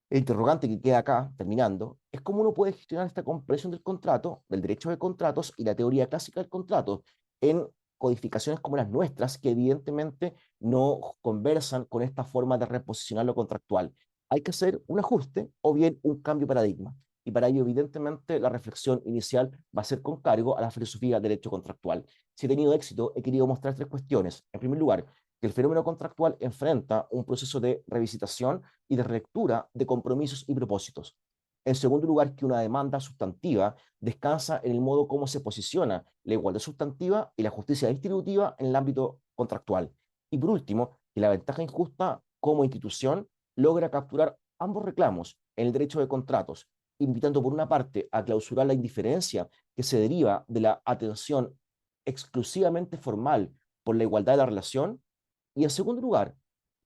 El interrogante que queda acá, terminando, es cómo uno puede gestionar esta comprensión del contrato, del derecho de contratos y la teoría clásica del contrato en codificaciones como las nuestras, que evidentemente no conversan con esta forma de reposicionar lo contractual. Hay que hacer un ajuste o bien un cambio de paradigma. Y para ello, evidentemente, la reflexión inicial va a ser con cargo a la filosofía del derecho contractual. Si he tenido éxito, he querido mostrar tres cuestiones. En primer lugar, que el fenómeno contractual enfrenta un proceso de revisitación y de relectura de compromisos y propósitos. En segundo lugar, que una demanda sustantiva descansa en el modo como se posiciona la igualdad sustantiva y la justicia distributiva en el ámbito contractual. Y por último, que la ventaja injusta como institución logra capturar ambos reclamos en el derecho de contratos, invitando por una parte a clausurar la indiferencia que se deriva de la atención exclusivamente formal por la igualdad de la relación, y en segundo lugar,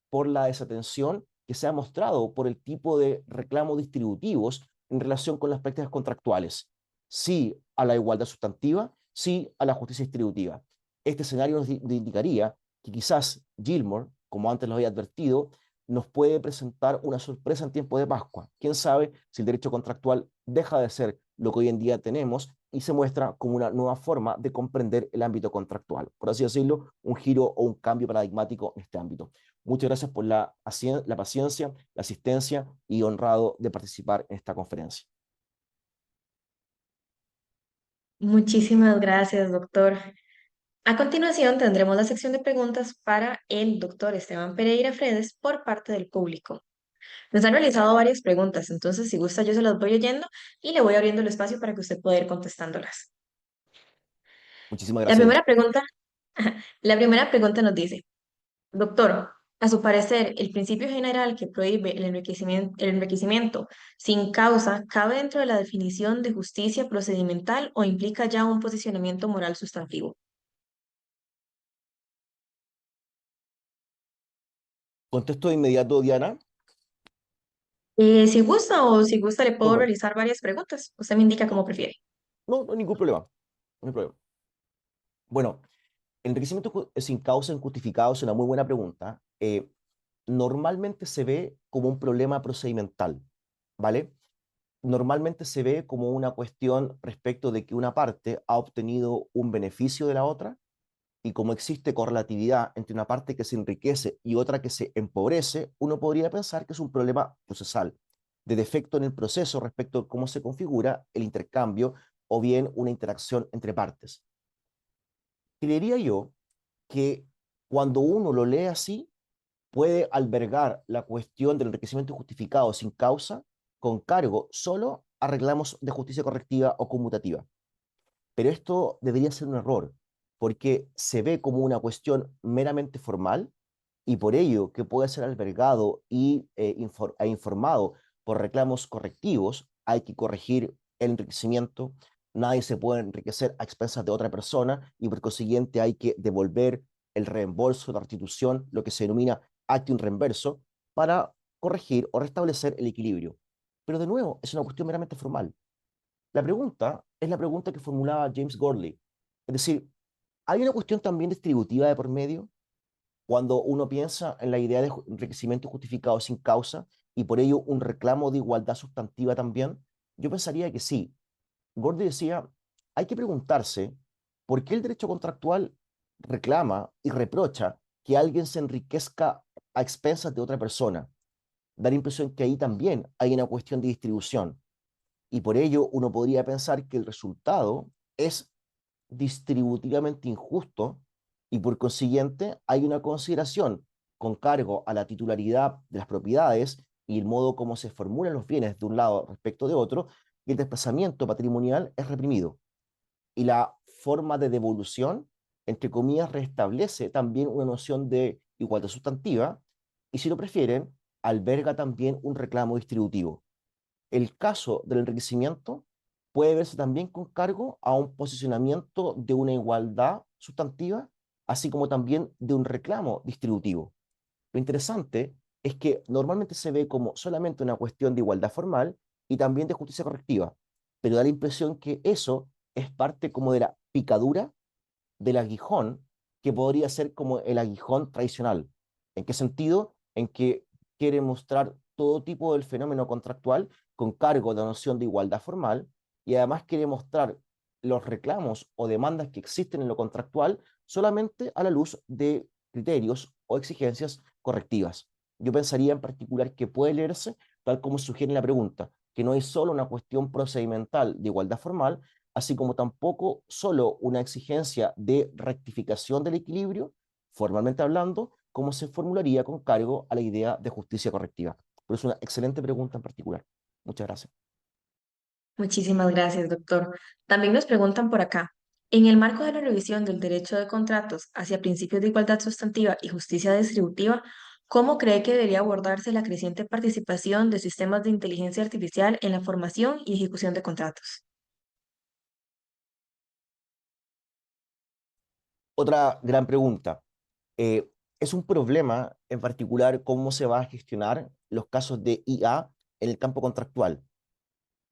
por la desatención que se ha mostrado por el tipo de reclamos distributivos en relación con las prácticas contractuales. Sí a la igualdad sustantiva, sí a la justicia distributiva. Este escenario nos indicaría que quizás Gilmore, como antes lo había advertido, nos puede presentar una sorpresa en tiempo de Pascua. ¿Quién sabe si el derecho contractual deja de ser lo que hoy en día tenemos y se muestra como una nueva forma de comprender el ámbito contractual? Por así decirlo, un giro o un cambio paradigmático en este ámbito. Muchas gracias por la paciencia, la asistencia y honrado de participar en esta conferencia. Muchísimas gracias, doctor. A continuación tendremos la sección de preguntas para el doctor Esteban Pereira Fredes por parte del público. Nos han realizado varias preguntas, entonces si gusta yo se las voy oyendo y le voy abriendo el espacio para que usted pueda ir contestándolas. Muchísimas La gracias. primera pregunta, la primera pregunta nos dice, doctor, a su parecer, el principio general que prohíbe el enriquecimiento sin causa cabe dentro de la definición de justicia procedimental o implica ya un posicionamiento moral sustantivo. Contesto de inmediato, Diana. Si gusta o si gusta le puedo Ok. realizar varias preguntas. Usted me indica No, cómo prefiere. no, no hay ningún problema. No hay problema. Bueno, enriquecimiento sin causa injustificado es una muy buena pregunta. Normalmente se ve como un problema procedimental, ¿vale? Normalmente se ve como una cuestión respecto de que una parte ha obtenido un beneficio de la otra, y como existe correlatividad entre una parte que se enriquece y otra que se empobrece, uno podría pensar que es un problema procesal, de defecto en el proceso respecto a cómo se configura el intercambio o bien una interacción entre partes. Creería yo que cuando uno lo lee así, puede albergar la cuestión del enriquecimiento justificado sin causa con cargo solo a reclamos de justicia correctiva o conmutativa. Pero esto debería ser un error, porque se ve como una cuestión meramente formal y por ello que puede ser albergado e informado por reclamos correctivos, hay que corregir el enriquecimiento, nadie se puede enriquecer a expensas de otra persona y por consiguiente hay que devolver el reembolso, la restitución, lo que se denomina actium reimverso, para corregir o restablecer el equilibrio. Pero de nuevo, es una cuestión meramente formal. La pregunta es la pregunta que formulaba James Gordley. Es decir, ¿hay una cuestión también distributiva de por medio cuando uno piensa en la idea de enriquecimiento justificado sin causa y por ello un reclamo de igualdad sustantiva también? Yo pensaría que sí. Gordley decía, hay que preguntarse por qué el derecho contractual reclama y reprocha que alguien se enriquezca a expensas de otra persona. Da la impresión que ahí también hay una cuestión de distribución y por ello uno podría pensar que el resultado es distributivamente injusto y por consiguiente hay una consideración con cargo a la titularidad de las propiedades y el modo como se formulan los bienes de un lado respecto de otro, y el desplazamiento patrimonial es reprimido. Y la forma de devolución, entre comillas, restablece también una noción de igualdad sustantiva y si lo prefieren, alberga también un reclamo distributivo. el caso del enriquecimiento puede verse también con cargo a un posicionamiento de una igualdad sustantiva, así como también de un reclamo distributivo. Lo interesante es que normalmente se ve como solamente una cuestión de igualdad formal y también de justicia correctiva, pero da la impresión que eso es parte como de la picadura del aguijón, que podría ser como el aguijón tradicional. ¿En qué sentido? En que quiere mostrar todo tipo del fenómeno contractual con cargo de la noción de igualdad formal y además quiere mostrar los reclamos o demandas que existen en lo contractual solamente a la luz de criterios o exigencias correctivas. Yo pensaría en particular que puede leerse, tal como sugiere la pregunta, que no es solo una cuestión procedimental de igualdad formal, así como tampoco solo una exigencia de rectificación del equilibrio, formalmente hablando, como se formularía con cargo a la idea de justicia correctiva. Pero es una excelente pregunta en particular. Muchas gracias. Muchísimas gracias, doctor. También nos preguntan por acá, en el marco de la revisión del derecho de contratos hacia principios de igualdad sustantiva y justicia distributiva, ¿cómo cree que debería abordarse la creciente participación de sistemas de inteligencia artificial en la formación y ejecución de contratos? Otra gran pregunta. Eh, ¿Es un problema en particular cómo se va a gestionar los casos de IA en el campo contractual?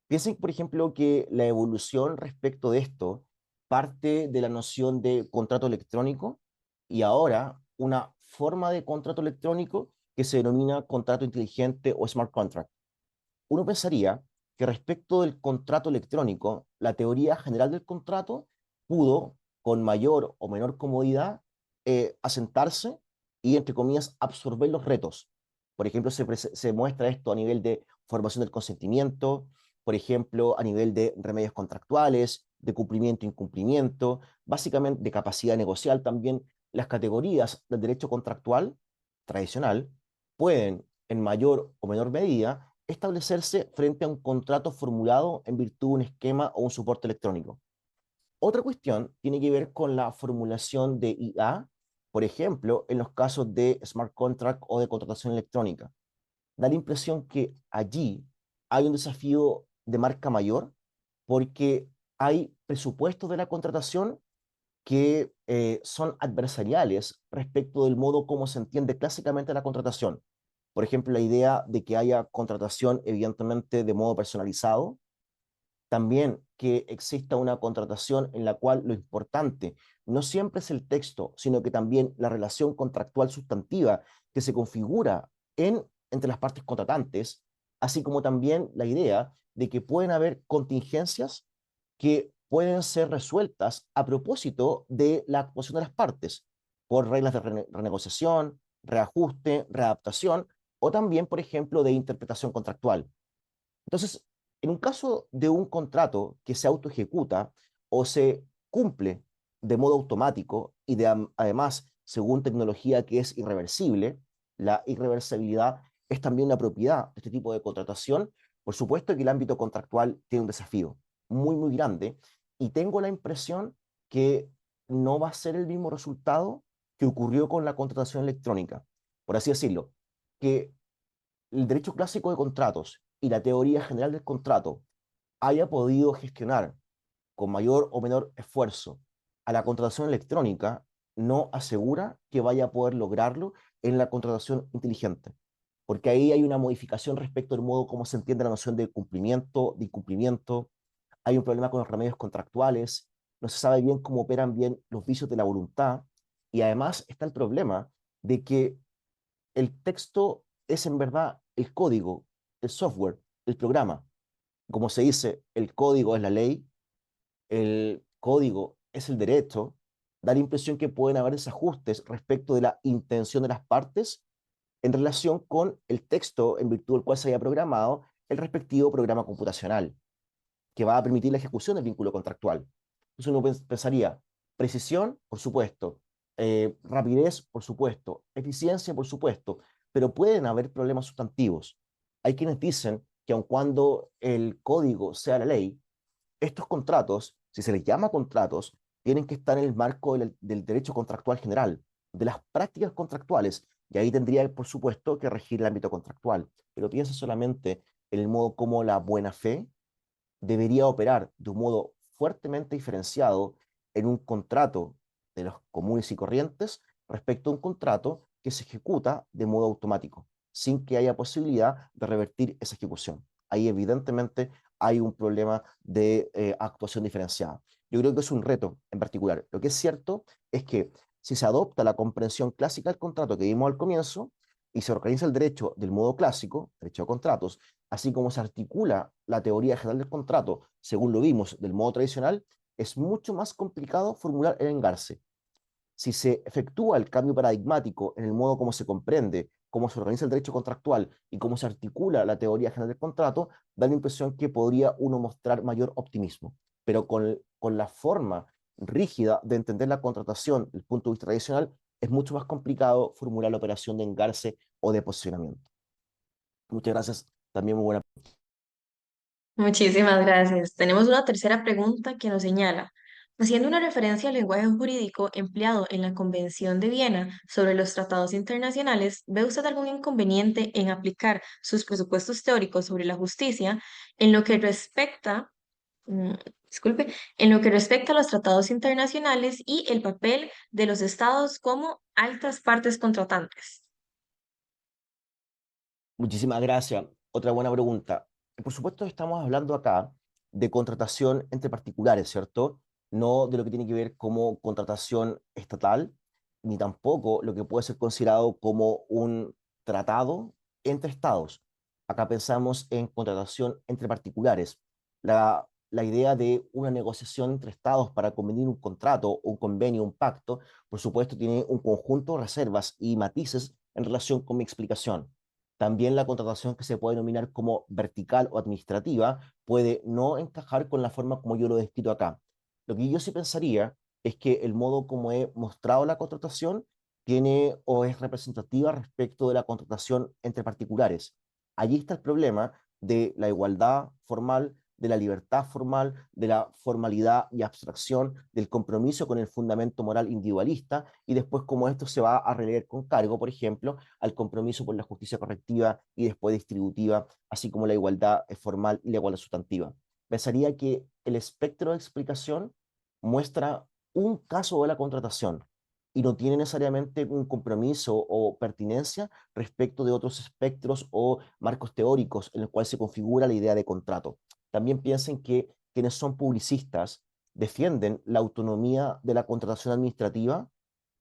Piensen, por ejemplo, que la evolución respecto de esto parte de la noción de contrato electrónico y ahora una forma de contrato electrónico que se denomina contrato inteligente o smart contract. Uno pensaría que respecto del contrato electrónico, la teoría general del contrato pudo, con mayor o menor comodidad, asentarse y, entre comillas, absorber los retos. Por ejemplo, se muestra esto a nivel de formación del consentimiento, por ejemplo, a nivel de remedios contractuales, de cumplimiento e incumplimiento, básicamente de capacidad negocial también. Las categorías del derecho contractual tradicional pueden, en mayor o menor medida, establecerse frente a un contrato formulado en virtud de un esquema o un soporte electrónico. Otra cuestión tiene que ver con la formulación de IA, por ejemplo, en los casos de smart contract o de contratación electrónica. Da la impresión que allí hay un desafío de marca mayor porque hay presupuestos de la contratación que son adversariales respecto del modo como se entiende clásicamente la contratación. Por ejemplo, la idea de que haya contratación evidentemente de modo personalizado, también que exista una contratación en la cual lo importante no siempre es el texto, sino que también la relación contractual sustantiva que se configura entre las partes contratantes, así como también la idea de que pueden haber contingencias que pueden ser resueltas a propósito de la actuación de las partes, por reglas de renegociación, reajuste, readaptación, o también, por ejemplo, de interpretación contractual. Entonces, en un caso de un contrato que se autoejecuta o se cumple de modo automático y además según tecnología que es irreversible, la irreversibilidad es también una propiedad de este tipo de contratación. Por supuesto que el ámbito contractual tiene un desafío muy, muy grande y tengo la impresión que no va a ser el mismo resultado que ocurrió con la contratación electrónica, por así decirlo, que el derecho clásico de contratos y la teoría general del contrato haya podido gestionar con mayor o menor esfuerzo a la contratación electrónica, no asegura que vaya a poder lograrlo en la contratación inteligente, porque ahí hay una modificación respecto al modo como se entiende la noción de cumplimiento, de incumplimiento, hay un problema con los remedios contractuales, no se sabe bien cómo operan bien los vicios de la voluntad, y además está el problema de que el texto es en verdad el código, el software, el programa. Como se dice, el código es la ley, el código es el derecho, da la impresión que pueden haber desajustes respecto de la intención de las partes en relación con el texto en virtud del cual se haya programado el respectivo programa computacional, que va a permitir la ejecución del vínculo contractual. Entonces uno pensaría, precisión, por supuesto, rapidez, por supuesto, eficiencia, por supuesto, pero pueden haber problemas sustantivos. Hay quienes dicen que aun cuando el código sea la ley, estos contratos, si se les llama contratos, tienen que estar en el marco del derecho contractual general, de las prácticas contractuales, y ahí tendría, por supuesto, que regir el ámbito contractual. Pero piensa solamente en el modo como la buena fe debería operar de un modo fuertemente diferenciado en un contrato de los comunes y corrientes respecto a un contrato que se ejecuta de modo automático, sin que haya posibilidad de revertir esa ejecución. Ahí evidentemente hay un problema de actuación diferenciada. Yo creo que es un reto en particular. Lo que es cierto es que si se adopta la comprensión clásica del contrato que vimos al comienzo y se organiza el derecho del modo clásico, derecho de contratos, así como se articula la teoría general del contrato, según lo vimos del modo tradicional, es mucho más complicado formular el engarce. Si se efectúa el cambio paradigmático en el modo como se comprende, cómo se organiza el derecho contractual y cómo se articula la teoría general del contrato, da la impresión que podría uno mostrar mayor optimismo. Pero con la forma rígida de entender la contratación desde el punto de vista tradicional, es mucho más complicado formular la operación de engarce o de posicionamiento. Muchas gracias. También muy buena. Muchísimas gracias. Tenemos una tercera pregunta que nos señala, haciendo una referencia al lenguaje jurídico empleado en la Convención de Viena sobre los tratados internacionales, ¿ve usted algún inconveniente en aplicar sus presupuestos teóricos sobre la justicia en lo que respecta, mm, disculpe, en lo que respecta a los tratados internacionales y el papel de los estados como altas partes contratantes? Muchísimas gracias. Otra buena pregunta. Por supuesto, estamos hablando acá de contratación entre particulares, ¿cierto? No de lo que tiene que ver como contratación estatal, ni tampoco lo que puede ser considerado como un tratado entre estados. Acá pensamos en contratación entre particulares. La idea de una negociación entre estados para convenir un contrato, un convenio, un pacto, por supuesto, tiene un conjunto de reservas y matices en relación con mi explicación. También la contratación que se puede denominar como vertical o administrativa puede no encajar con la forma como yo lo he descrito acá. Lo que yo sí pensaría es que el modo como he mostrado la contratación tiene o es representativa respecto de la contratación entre particulares. Allí está el problema de la igualdad formal, de la libertad formal, de la formalidad y abstracción, del compromiso con el fundamento moral individualista y después cómo esto se va a releer con cargo, por ejemplo, al compromiso por la justicia correctiva y después distributiva, así como la igualdad formal y la igualdad sustantiva. Pensaría que el espectro de explicación muestra un caso de la contratación y no tiene necesariamente un compromiso o pertinencia respecto de otros espectros o marcos teóricos en el cual se configura la idea de contrato. También piensen que quienes son publicistas defienden la autonomía de la contratación administrativa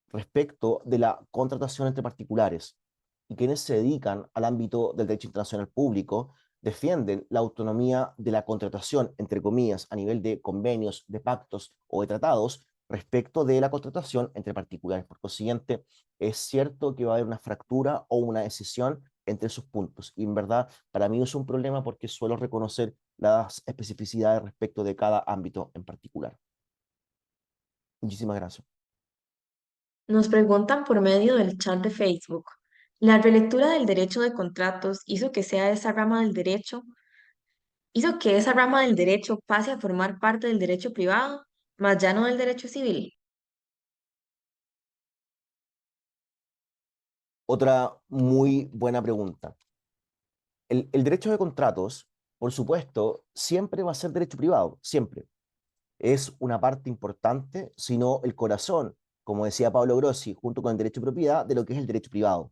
respecto de la contratación entre particulares y quienes se dedican al ámbito del derecho internacional público defienden la autonomía de la contratación, entre comillas, a nivel de convenios, de pactos o de tratados respecto de la contratación entre particulares. Por consiguiente, es cierto que va a haber una fractura o una decisión entre esos puntos. Y en verdad, para mí es un problema porque suelo reconocer las especificidades respecto de cada ámbito en particular. Muchísimas gracias. Nos preguntan por medio del chat de Facebook. ¿La relectura del derecho de contratos hizo que esa rama del derecho pase a formar parte del derecho privado, más ya no del derecho civil? Otra muy buena pregunta. El derecho de contratos, por supuesto, siempre va a ser derecho privado, siempre. Es una parte importante, sino el corazón, como decía Pablo Grossi, junto con el derecho de propiedad, de lo que es el derecho privado.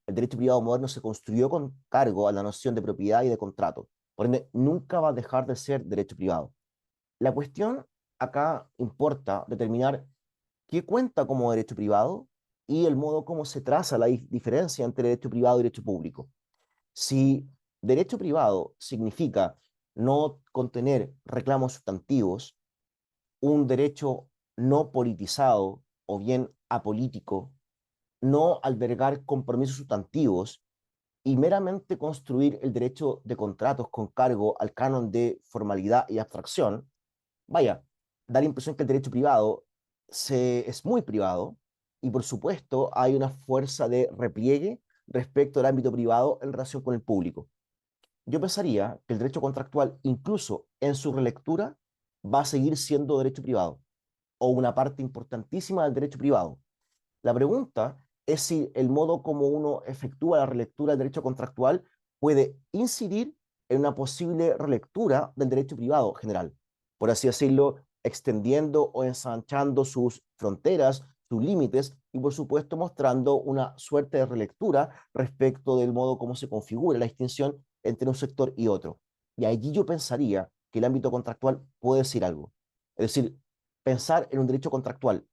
El derecho privado moderno se construyó con cargo a la noción de propiedad y de contrato. Por ende, nunca va a dejar de ser derecho privado. La cuestión acá importa determinar qué cuenta como derecho privado y el modo como se traza la diferencia entre derecho privado y derecho público. Si derecho privado significa no contener reclamos sustantivos, un derecho no politizado o bien apolítico, no albergar compromisos sustantivos y meramente construir el derecho de contratos con cargo al canon de formalidad y abstracción, vaya, da la impresión que el derecho privado es muy privado y por supuesto hay una fuerza de repliegue respecto al ámbito privado en relación con el público. Yo pensaría que el derecho contractual, incluso en su relectura, va a seguir siendo derecho privado o una parte importantísima del derecho privado. La pregunta es si el modo como uno efectúa la relectura del derecho contractual puede incidir en una posible relectura del derecho privado general, por así decirlo, extendiendo o ensanchando sus fronteras, sus límites y por supuesto mostrando una suerte de relectura respecto del modo como se configura la distinción entre un sector y otro. Y allí yo pensaría que el ámbito contractual puede decir algo. Es decir, pensar en un derecho contractual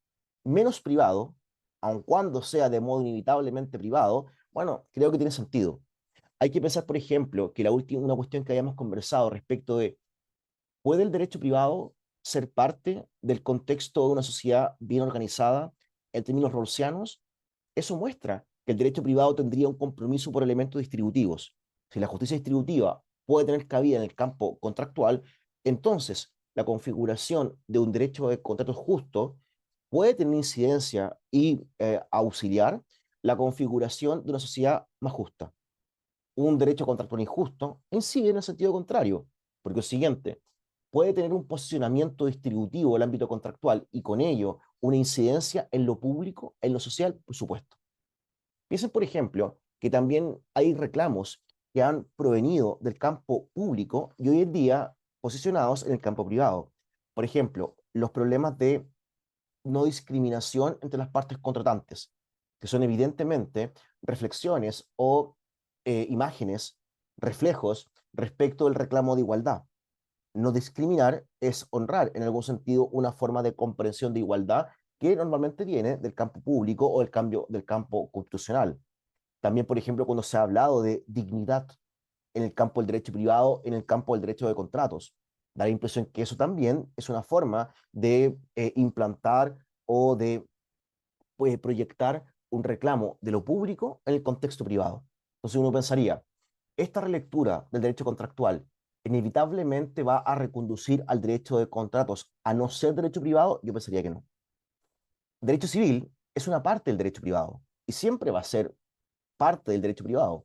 menos privado, aun cuando sea de modo inevitablemente privado, bueno, creo que tiene sentido. Hay que pensar, por ejemplo, que una cuestión que habíamos conversado respecto de, ¿puede el derecho privado ser parte del contexto de una sociedad bien organizada en términos rawlsianos? Eso muestra que el derecho privado tendría un compromiso por elementos distributivos. Si la justicia distributiva puede tener cabida en el campo contractual, entonces la configuración de un derecho de contrato justo puede tener incidencia y auxiliar la configuración de una sociedad más justa. Un derecho contractual injusto incide en el sentido contrario, porque lo siguiente, puede tener un posicionamiento distributivo del ámbito contractual y con ello una incidencia en lo público, en lo social, por supuesto. Piensen, por ejemplo, que también hay reclamos que han provenido del campo público y hoy en día posicionados en el campo privado. Por ejemplo, los problemas de no discriminación entre las partes contratantes, que son evidentemente reflexiones o imágenes, reflejos respecto del reclamo de igualdad. No discriminar es honrar, en algún sentido, una forma de comprensión de igualdad que normalmente viene del campo público o del campo constitucional. También, por ejemplo, cuando se ha hablado de dignidad en el campo del derecho privado, en el campo del derecho de contratos. Da la impresión que eso también es una forma de implantar o de proyectar un reclamo de lo público en el contexto privado. Entonces uno pensaría, esta relectura del derecho contractual inevitablemente va a reconducir al derecho de contratos a no ser derecho privado. Yo pensaría que no. Derecho civil es una parte del derecho privado y siempre va a ser parte del derecho privado.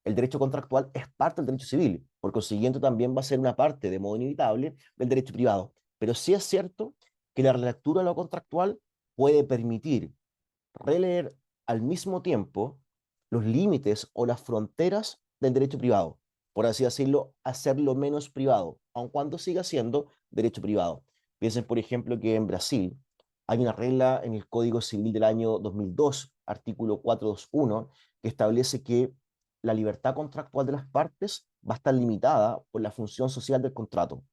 El derecho contractual es parte del derecho civil, por consiguiente también va a ser una parte de modo inevitable del derecho privado. Pero sí es cierto que la relectura de lo contractual puede permitir releer al mismo tiempo los límites o las fronteras del derecho privado, por así decirlo, hacerlo menos privado, aun cuando siga siendo derecho privado. Piensen, por ejemplo, que en Brasil hay una regla en el Código Civil del año 2002, artículo 421, que establece que la libertad contractual de las partes va a estar limitada por la función social del contrato.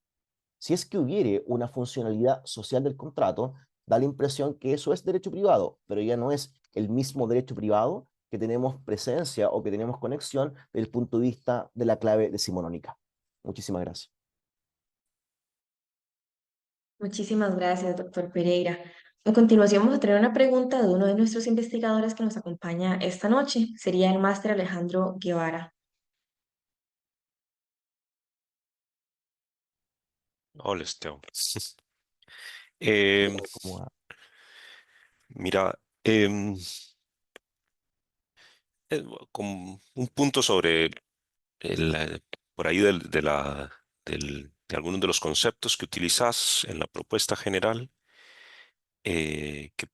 Si es que hubiere una funcionalidad social del contrato, da la impresión que eso es derecho privado, pero ya no es el mismo derecho privado que tenemos presencia o que tenemos conexión desde el punto de vista de la clave decimonónica. Muchísimas gracias. Muchísimas gracias, doctor Pereira. A continuación vamos a tener una pregunta de uno de nuestros investigadores que nos acompaña esta noche. Sería el máster Alejandro Guevara. Hola, Esteban. ¿Qué Em, tal? ¿Cómo va? mira, con un punto sobre por ahí de algunos de los conceptos que utilizas en la propuesta general, que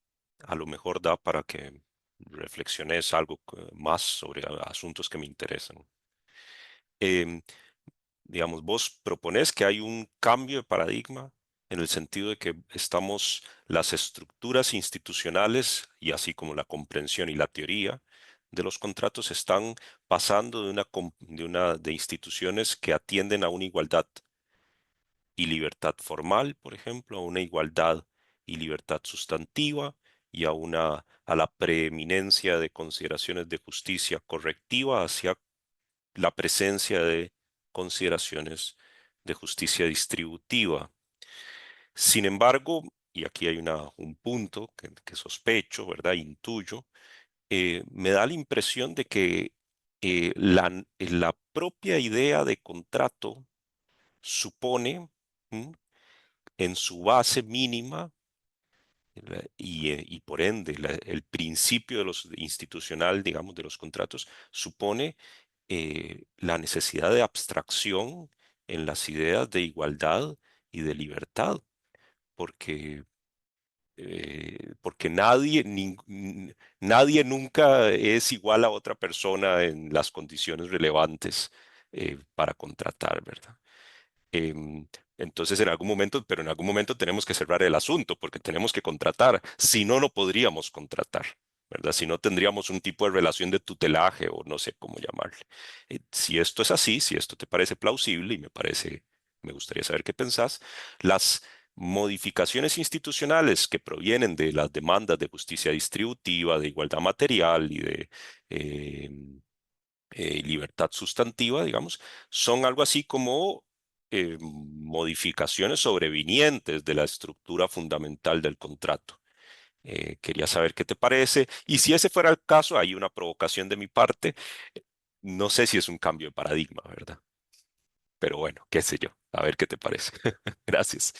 a lo mejor da para que reflexiones algo más sobre asuntos que me interesan. Em, digamos, vos proponés que hay un cambio de paradigma en el sentido de que las estructuras institucionales y así como la comprensión y la teoría de los contratos están pasando de instituciones que atienden a una igualdad y libertad formal, por ejemplo, a una igualdad y libertad sustantiva y a la preeminencia de consideraciones de justicia correctiva hacia la presencia de consideraciones de justicia distributiva. Sin embargo, y aquí hay un punto que sospecho, ¿verdad? Intuyo, me da la impresión de que la propia idea de contrato supone, ¿m? En su base mínima, y por ende el principio de los institucional, digamos, de los contratos, supone la necesidad de abstracción en las ideas de igualdad y de libertad, porque, porque nadie nunca es igual a otra persona en las condiciones relevantes para contratar, ¿verdad? Em, entonces, pero en algún momento tenemos que cerrar el asunto porque tenemos que contratar. Si no, no podríamos contratar, ¿verdad? Si no, tendríamos un tipo de relación de tutelaje o no sé cómo llamarle. Si esto es así, si esto te parece plausible y me gustaría saber qué pensás, las modificaciones institucionales que provienen de las demandas de justicia distributiva, de igualdad material y de libertad sustantiva, digamos, son algo así como modificaciones sobrevinientes de la estructura fundamental del contrato. Quería saber qué te parece. Y si ese fuera el caso, hay una provocación de mi parte. No sé si es un cambio de paradigma, ¿verdad? Pero bueno, qué sé yo. A ver qué te parece. Gracias.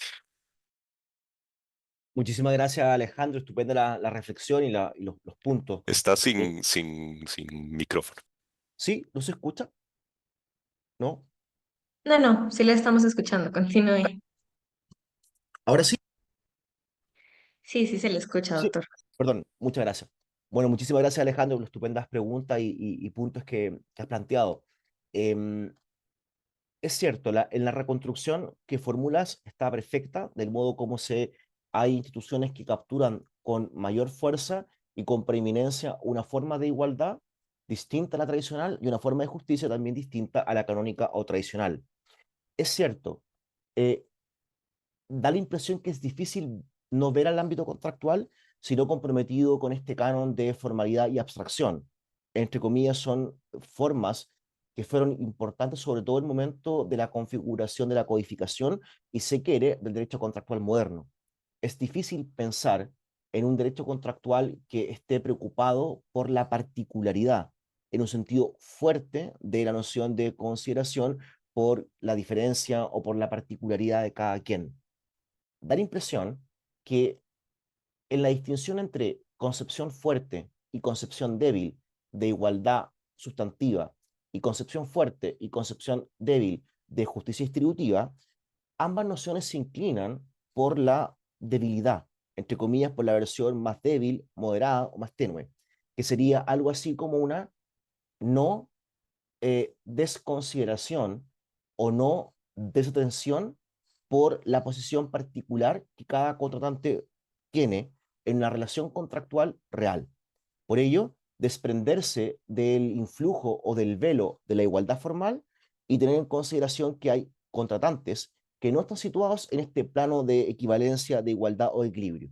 Muchísimas gracias, Alejandro. Estupenda la reflexión y los puntos. Está Eh, sin micrófono. ¿Sí? ¿No se escucha? ¿No? No, no, sí le estamos escuchando, continúe. Ahora sí. Sí, sí se le escucha, Sí. doctor. Perdón, muchas gracias. Bueno, muchísimas gracias, Alejandro, por las estupendas preguntas y puntos que has planteado. Em, Es cierto, en la reconstrucción que formulas está perfecta, del modo como hay instituciones que capturan con mayor fuerza y con preeminencia una forma de igualdad distinta a la tradicional y una forma de justicia también distinta a la canónica o tradicional. Es cierto, eh, da la impresión que es difícil no ver al ámbito contractual, sino comprometido con este canon de formalidad y abstracción. Entre comillas, son formas que fueron importantes, sobre todo en el momento de la configuración de la codificación y se quiere del derecho contractual moderno. Es difícil pensar en un derecho contractual que esté preocupado por la particularidad, en un sentido fuerte de la noción de consideración por la diferencia o por la particularidad de cada quien. Da la impresión que en la distinción entre concepción fuerte y concepción débil de igualdad sustantiva y concepción fuerte y concepción débil de justicia distributiva, ambas nociones se inclinan por la debilidad, entre comillas, por la versión más débil, moderada o más tenue, que sería algo así como una no desconsideración o no desatención por la posición particular que cada contratante tiene en una relación contractual real. Por ello, desprenderse del influjo o del velo de la igualdad formal y tener en consideración que hay contratantes que no están situados en este plano de equivalencia, de igualdad o de equilibrio.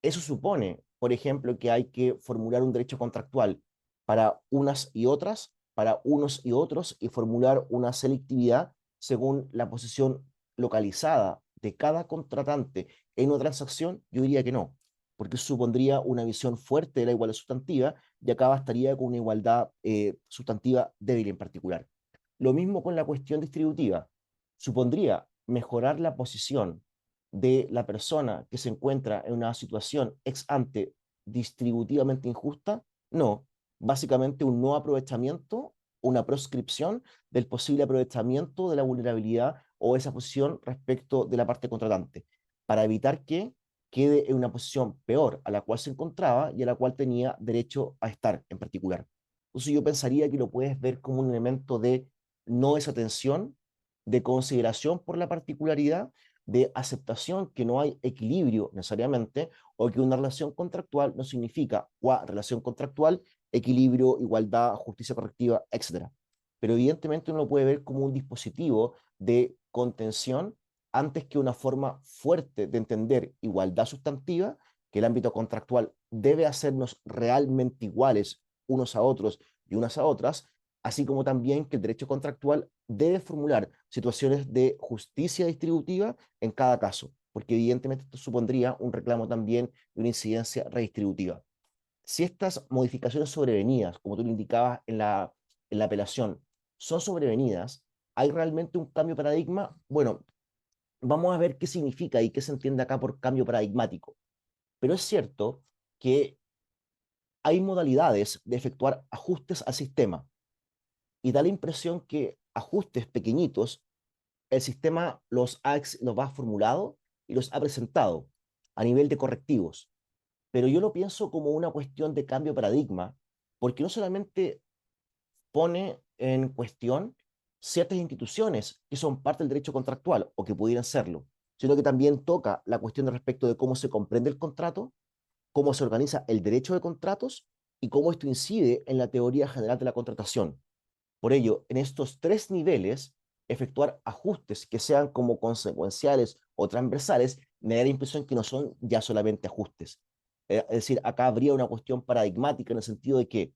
Eso supone, por ejemplo, que hay que formular un derecho contractual para unas y otras, para unos y otros, y formular una selectividad según la posición localizada de cada contratante en una transacción. Yo diría que no, porque eso supondría una visión fuerte de la igualdad sustantiva y acá bastaría con una igualdad sustantiva débil en particular. Lo mismo con la cuestión distributiva. Supondría mejorar la posición de la persona que se encuentra en una situación ex ante distributivamente injusta. No, básicamente un no aprovechamiento, una proscripción del posible aprovechamiento de la vulnerabilidad o esa posición respecto de la parte contratante, para evitar que quede en una posición peor a la cual se encontraba y a la cual tenía derecho a estar en particular. Entonces yo pensaría que lo puedes ver como un elemento de no desatención, de consideración por la particularidad, de aceptación que no hay equilibrio necesariamente, o que una relación contractual no significa relación contractual, equilibrio, igualdad, justicia correctiva, etcétera. Pero evidentemente uno lo puede ver como un dispositivo de contención antes que una forma fuerte de entender igualdad sustantiva, que el ámbito contractual debe hacernos realmente iguales unos a otros y unas a otras, así como también que el derecho contractual debe formular situaciones de justicia distributiva en cada caso, porque evidentemente esto supondría un reclamo también de una incidencia redistributiva. Si estas modificaciones sobrevenidas, como tú lo indicabas en la apelación, son sobrevenidas, ¿hay realmente un cambio de paradigma? Bueno, vamos a ver qué significa y qué se entiende acá por cambio paradigmático. Pero es cierto que hay modalidades de efectuar ajustes al sistema y da la impresión que ajustes pequeñitos el sistema los ha formulado y los ha presentado a nivel de correctivos. Pero yo lo pienso como una cuestión de cambio de paradigma, porque no solamente pone en cuestión ciertas instituciones que son parte del derecho contractual o que pudieran serlo, sino que también toca la cuestión respecto de cómo se comprende el contrato, cómo se organiza el derecho de contratos y cómo esto incide en la teoría general de la contratación. Por ello, en estos tres niveles, efectuar ajustes que sean como consecuenciales o transversales, me da la impresión que no son ya solamente ajustes. Es decir, acá habría una cuestión paradigmática en el sentido de que,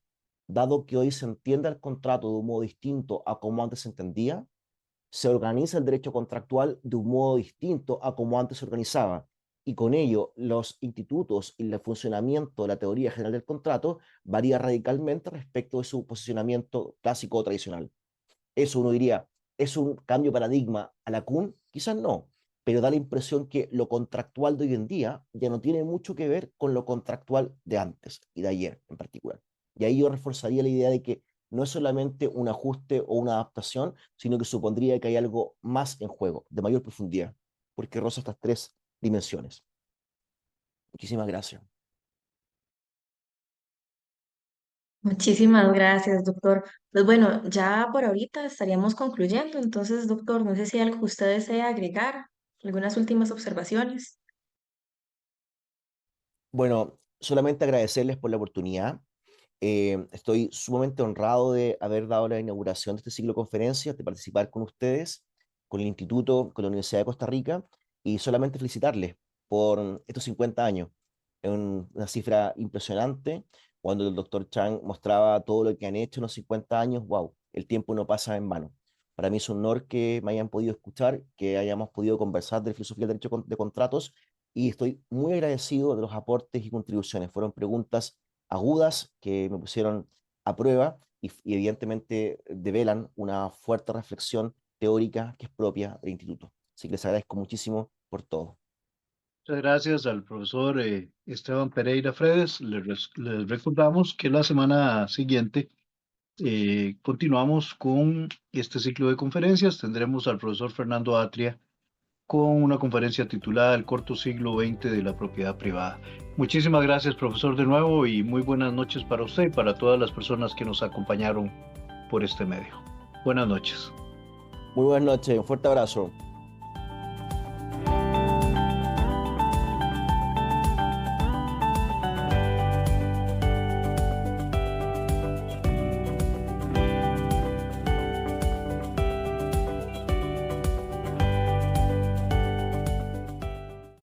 dado que hoy se entiende el contrato de un modo distinto a como antes se entendía, se organiza el derecho contractual de un modo distinto a como antes se organizaba. Y con ello, los institutos y el funcionamiento de la teoría general del contrato varía radicalmente respecto de su posicionamiento clásico o tradicional. Eso uno diría, ¿es un cambio de paradigma a la Kuhn? Quizás no, pero da la impresión que lo contractual de hoy en día ya no tiene mucho que ver con lo contractual de antes y de ayer en particular. Y ahí yo reforzaría la idea de que no es solamente un ajuste o una adaptación, sino que supondría que hay algo más en juego, de mayor profundidad, porque roza estas tres dimensiones. Muchísimas gracias. Muchísimas gracias, doctor. Pues bueno, ya por ahorita estaríamos concluyendo. Entonces, doctor, no sé si hay algo que usted desea agregar, algunas últimas observaciones. Bueno, solamente agradecerles por la oportunidad. Estoy sumamente honrado de haber dado la inauguración de este ciclo de conferencias, de participar con ustedes, con el Instituto, con la Universidad de Costa Rica, y solamente felicitarles por estos 50 años. Es una cifra impresionante. Cuando el doctor Chang mostraba todo lo que han hecho en los 50 años, wow, el tiempo no pasa en vano. Para mí es un honor que me hayan podido escuchar, que hayamos podido conversar de filosofía del derecho de contratos, y estoy muy agradecido de los aportes y contribuciones. Fueron preguntas agudas que me pusieron a prueba y evidentemente develan una fuerte reflexión teórica que es propia del instituto. Así que les agradezco muchísimo por todo. Muchas gracias al profesor Esteban Pereira Fredes. Les recordamos que la semana siguiente continuamos con este ciclo de conferencias. Tendremos al profesor Fernando Atria con una conferencia titulada El corto siglo XX de la propiedad privada. Muchísimas gracias, profesor, de nuevo, y muy buenas noches para usted y para todas las personas que nos acompañaron por este medio. Buenas noches. Muy buenas noches, un fuerte abrazo.